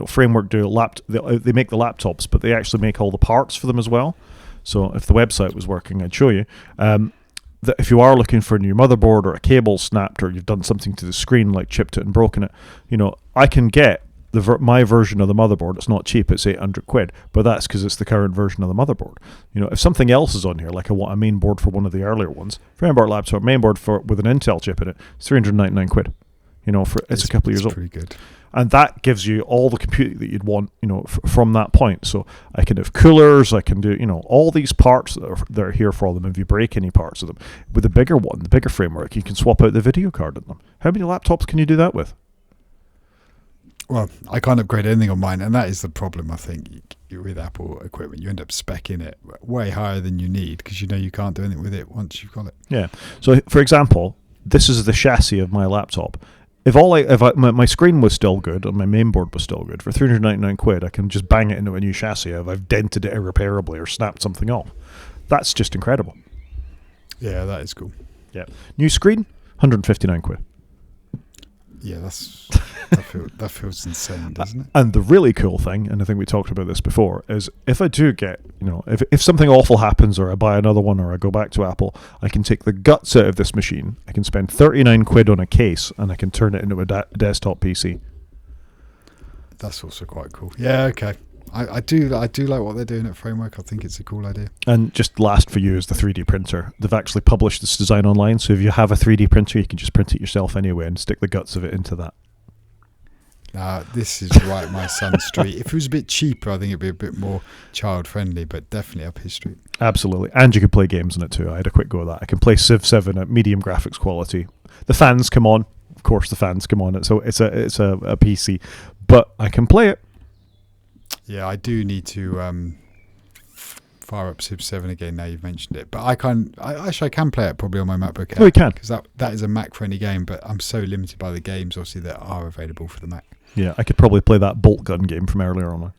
A: Framework they make the laptops, but they actually make all the parts for them as well. So if the website was working, I'd show you that if you are looking for a new motherboard or a cable snapped or you've done something to the screen like chipped it and broken it, I can get my version of the motherboard. It's not cheap, it's £800, but that's because it's the current version of the motherboard. If something else is on here, like I want a main board for one of the earlier ones, Framework laptop main board with an Intel chip in it, it's £399. It's a couple of years old.
B: Pretty good.
A: And that gives you all the computing that you'd want, from that point. So I can have coolers, I can do, all these parts that are here for them. If you break any parts of them, with the bigger one, the bigger Framework, you can swap out the video card in them. How many laptops can you do that with?
B: Well, I can't upgrade anything on mine, and that is the problem. I think with Apple equipment, you end up speccing it way higher than you need because you can't do anything with it once you've got it.
A: Yeah. So, for example, this is the chassis of my laptop. If my screen was still good and my mainboard was still good, for £399, I can just bang it into a new chassis if I've dented it irreparably or snapped something off. That's just incredible.
B: Yeah, that is cool.
A: Yeah. New screen, £159.
B: Yeah, that feels insane, doesn't it?
A: And the really cool thing, and I think we talked about this before, is if I do get, if something awful happens or I buy another one or I go back to Apple, I can take the guts out of this machine. I can spend £39 on a case and I can turn it into a desktop PC.
B: That's also quite cool. Yeah, okay. I do like what they're doing at Framework. I think it's a cool idea.
A: And just last for you is the 3D printer. They've actually published this design online, so if you have a 3D printer, you can just print it yourself anyway and stick the guts of it into that.
B: This is right my son's street. If it was a bit cheaper, I think it'd be a bit more child-friendly, but definitely up his street.
A: Absolutely. And you can play games on it too. I had a quick go at that. I can play Civ 7 at medium graphics quality. The fans come on. Of course, the fans come on. So it's a PC, but I can play it.
B: Yeah, I do need to fire up Civ 7 again now you've mentioned it. But I can play it probably on my MacBook Air.
A: Oh, you can.
B: Because that is a Mac-friendly game, but I'm so limited by the games, obviously, that are available for the Mac.
A: Yeah, I could probably play that bolt gun game from earlier on.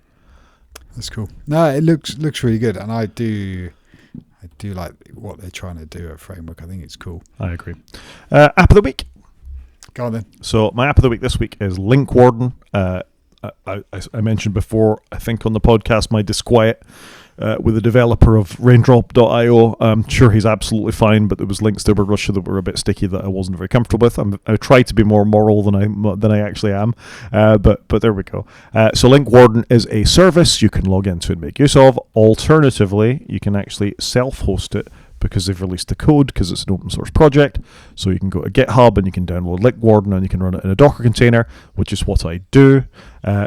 B: That's cool. No, it looks really good, and I do like what they're trying to do at Framework. I think it's cool.
A: I agree. App of the week.
B: Go on then.
A: So my app of the week this week is Link Warden. I mentioned before, I think on the podcast, my disquiet with the developer of Raindrop.io. I'm sure he's absolutely fine, but there was links there were Russia that were a bit sticky that I wasn't very comfortable with. I try to be more moral than I actually am, but there we go. So Link Warden is a service you can log into and make use of. Alternatively, you can actually self-host it because they've released the code because it's an open source project. So you can go to GitHub and you can download Link Warden and you can run it in a Docker container, which is what I do.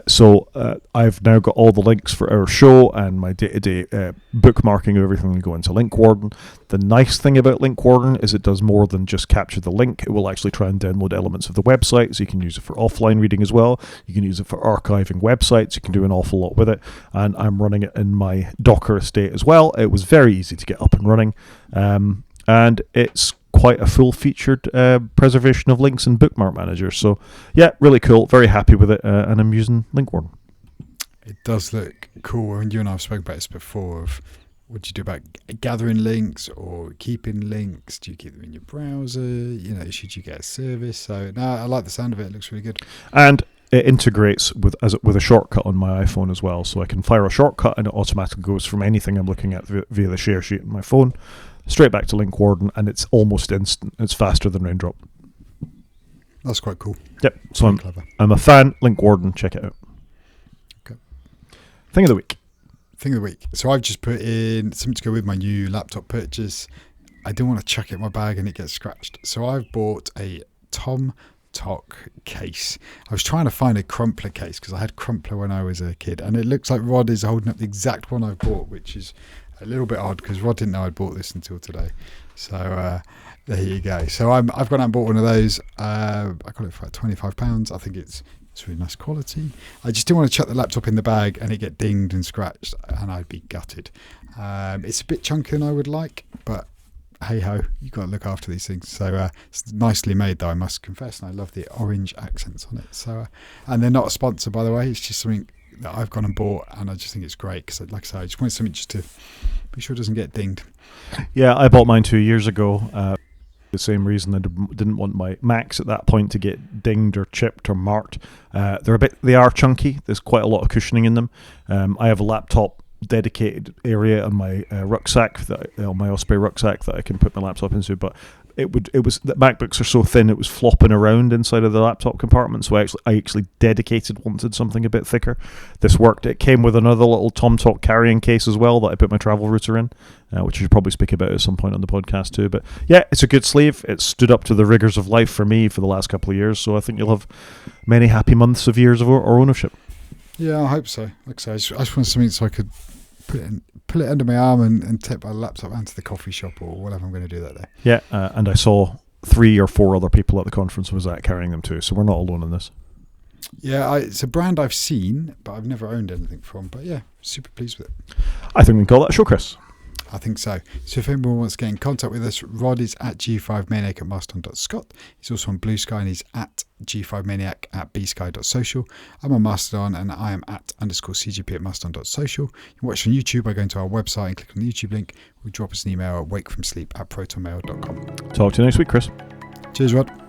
A: So I've now got all the links for our show and my day-to-day bookmarking of everything will go into Link Warden. The nice thing about Link Warden is it does more than just capture the link. It will actually try and download elements of the website, so you can use it for offline reading as well. You can use it for archiving websites. You can do an awful lot with it. And I'm running it in my Docker estate as well. It was very easy to get up and running. And it's quite a full-featured preservation of links and bookmark manager. So, yeah, really cool. Very happy with it, and I'm using Link Warden.
B: It does look cool. And you and I have spoken about this before. Of what do you do about gathering links or keeping links? Do you keep them in your browser? Should you get a service? So, no, I like the sound of it. It looks really good.
A: And it integrates with a shortcut on my iPhone as well. So I can fire a shortcut and it automatically goes from anything I'm looking at via the share sheet on my phone straight back to Link Warden, and it's almost instant. It's faster than Raindrop.
B: That's quite cool.
A: Yep. So
B: clever.
A: I'm a fan. Link Warden, check it out.
B: Okay.
A: Thing of the week. So I've just put in something to go with my new laptop purchase. I didn't want to chuck it in my bag and it gets scratched. So I've bought a Tom Tock case. I was trying to find a Crumpler case because I had Crumpler when I was a kid, and it looks like Rod is holding up the exact one I bought, which is a little bit odd because Rod didn't know I'd bought this until today. So there you go. So I've gone out and bought one of those. I got it for like £25. I think it's really nice quality. I just didn't want to chuck the laptop in the bag and it get dinged and scratched, and I'd be gutted. It's a bit chunkier than I would like, but hey ho, you've got to look after these things. So it's nicely made though, I must confess, and I love the orange accents on it. So and they're not a sponsor, by the way. It's just something that I've gone and bought, and I just think it's great because, like I say, I just want something just to be sure it doesn't get dinged. Yeah, I bought mine 2 years ago. The same reason I didn't want my Macs at that point to get dinged or chipped or marked. They are chunky. There's quite a lot of cushioning in them. I have a laptop dedicated area on my rucksack, on my Osprey rucksack, that I can put my laptop into, but the MacBooks are so thin it was flopping around inside of the laptop compartment, so I actually wanted something a bit thicker. This worked. It came with another little TomTalk carrying case as well that I put my travel router in, which I should probably speak about at some point on the podcast too. But yeah, it's a good sleeve. It's stood up to the rigors of life for me for the last couple of years, so I think you'll have many happy months of years of our ownership. Yeah, I hope so. Like I say, I just want something so I could pull it under my arm and take my laptop out to the coffee shop or whatever I'm going to do that day. Yeah, and I saw 3 or 4 other people at the conference was carrying them too, so we're not alone in this.
B: Yeah, it's a brand I've seen, but I've never owned anything from. But yeah, super pleased with it.
A: I think we can call that a show, Chris.
B: I think so. So if anyone wants to get in contact with us, Rod is at g5maniac@mastodon.scot. He's also on Blue Sky and he's at g5maniac at bsky.social. I'm on Mastodon and I am at _cgp at mastodon.social. You can watch on YouTube by going to our website and click on the YouTube link. Or drop us an email at wakefromsleep@protonmail.com.
A: Talk to you next week, Chris.
B: Cheers, Rod.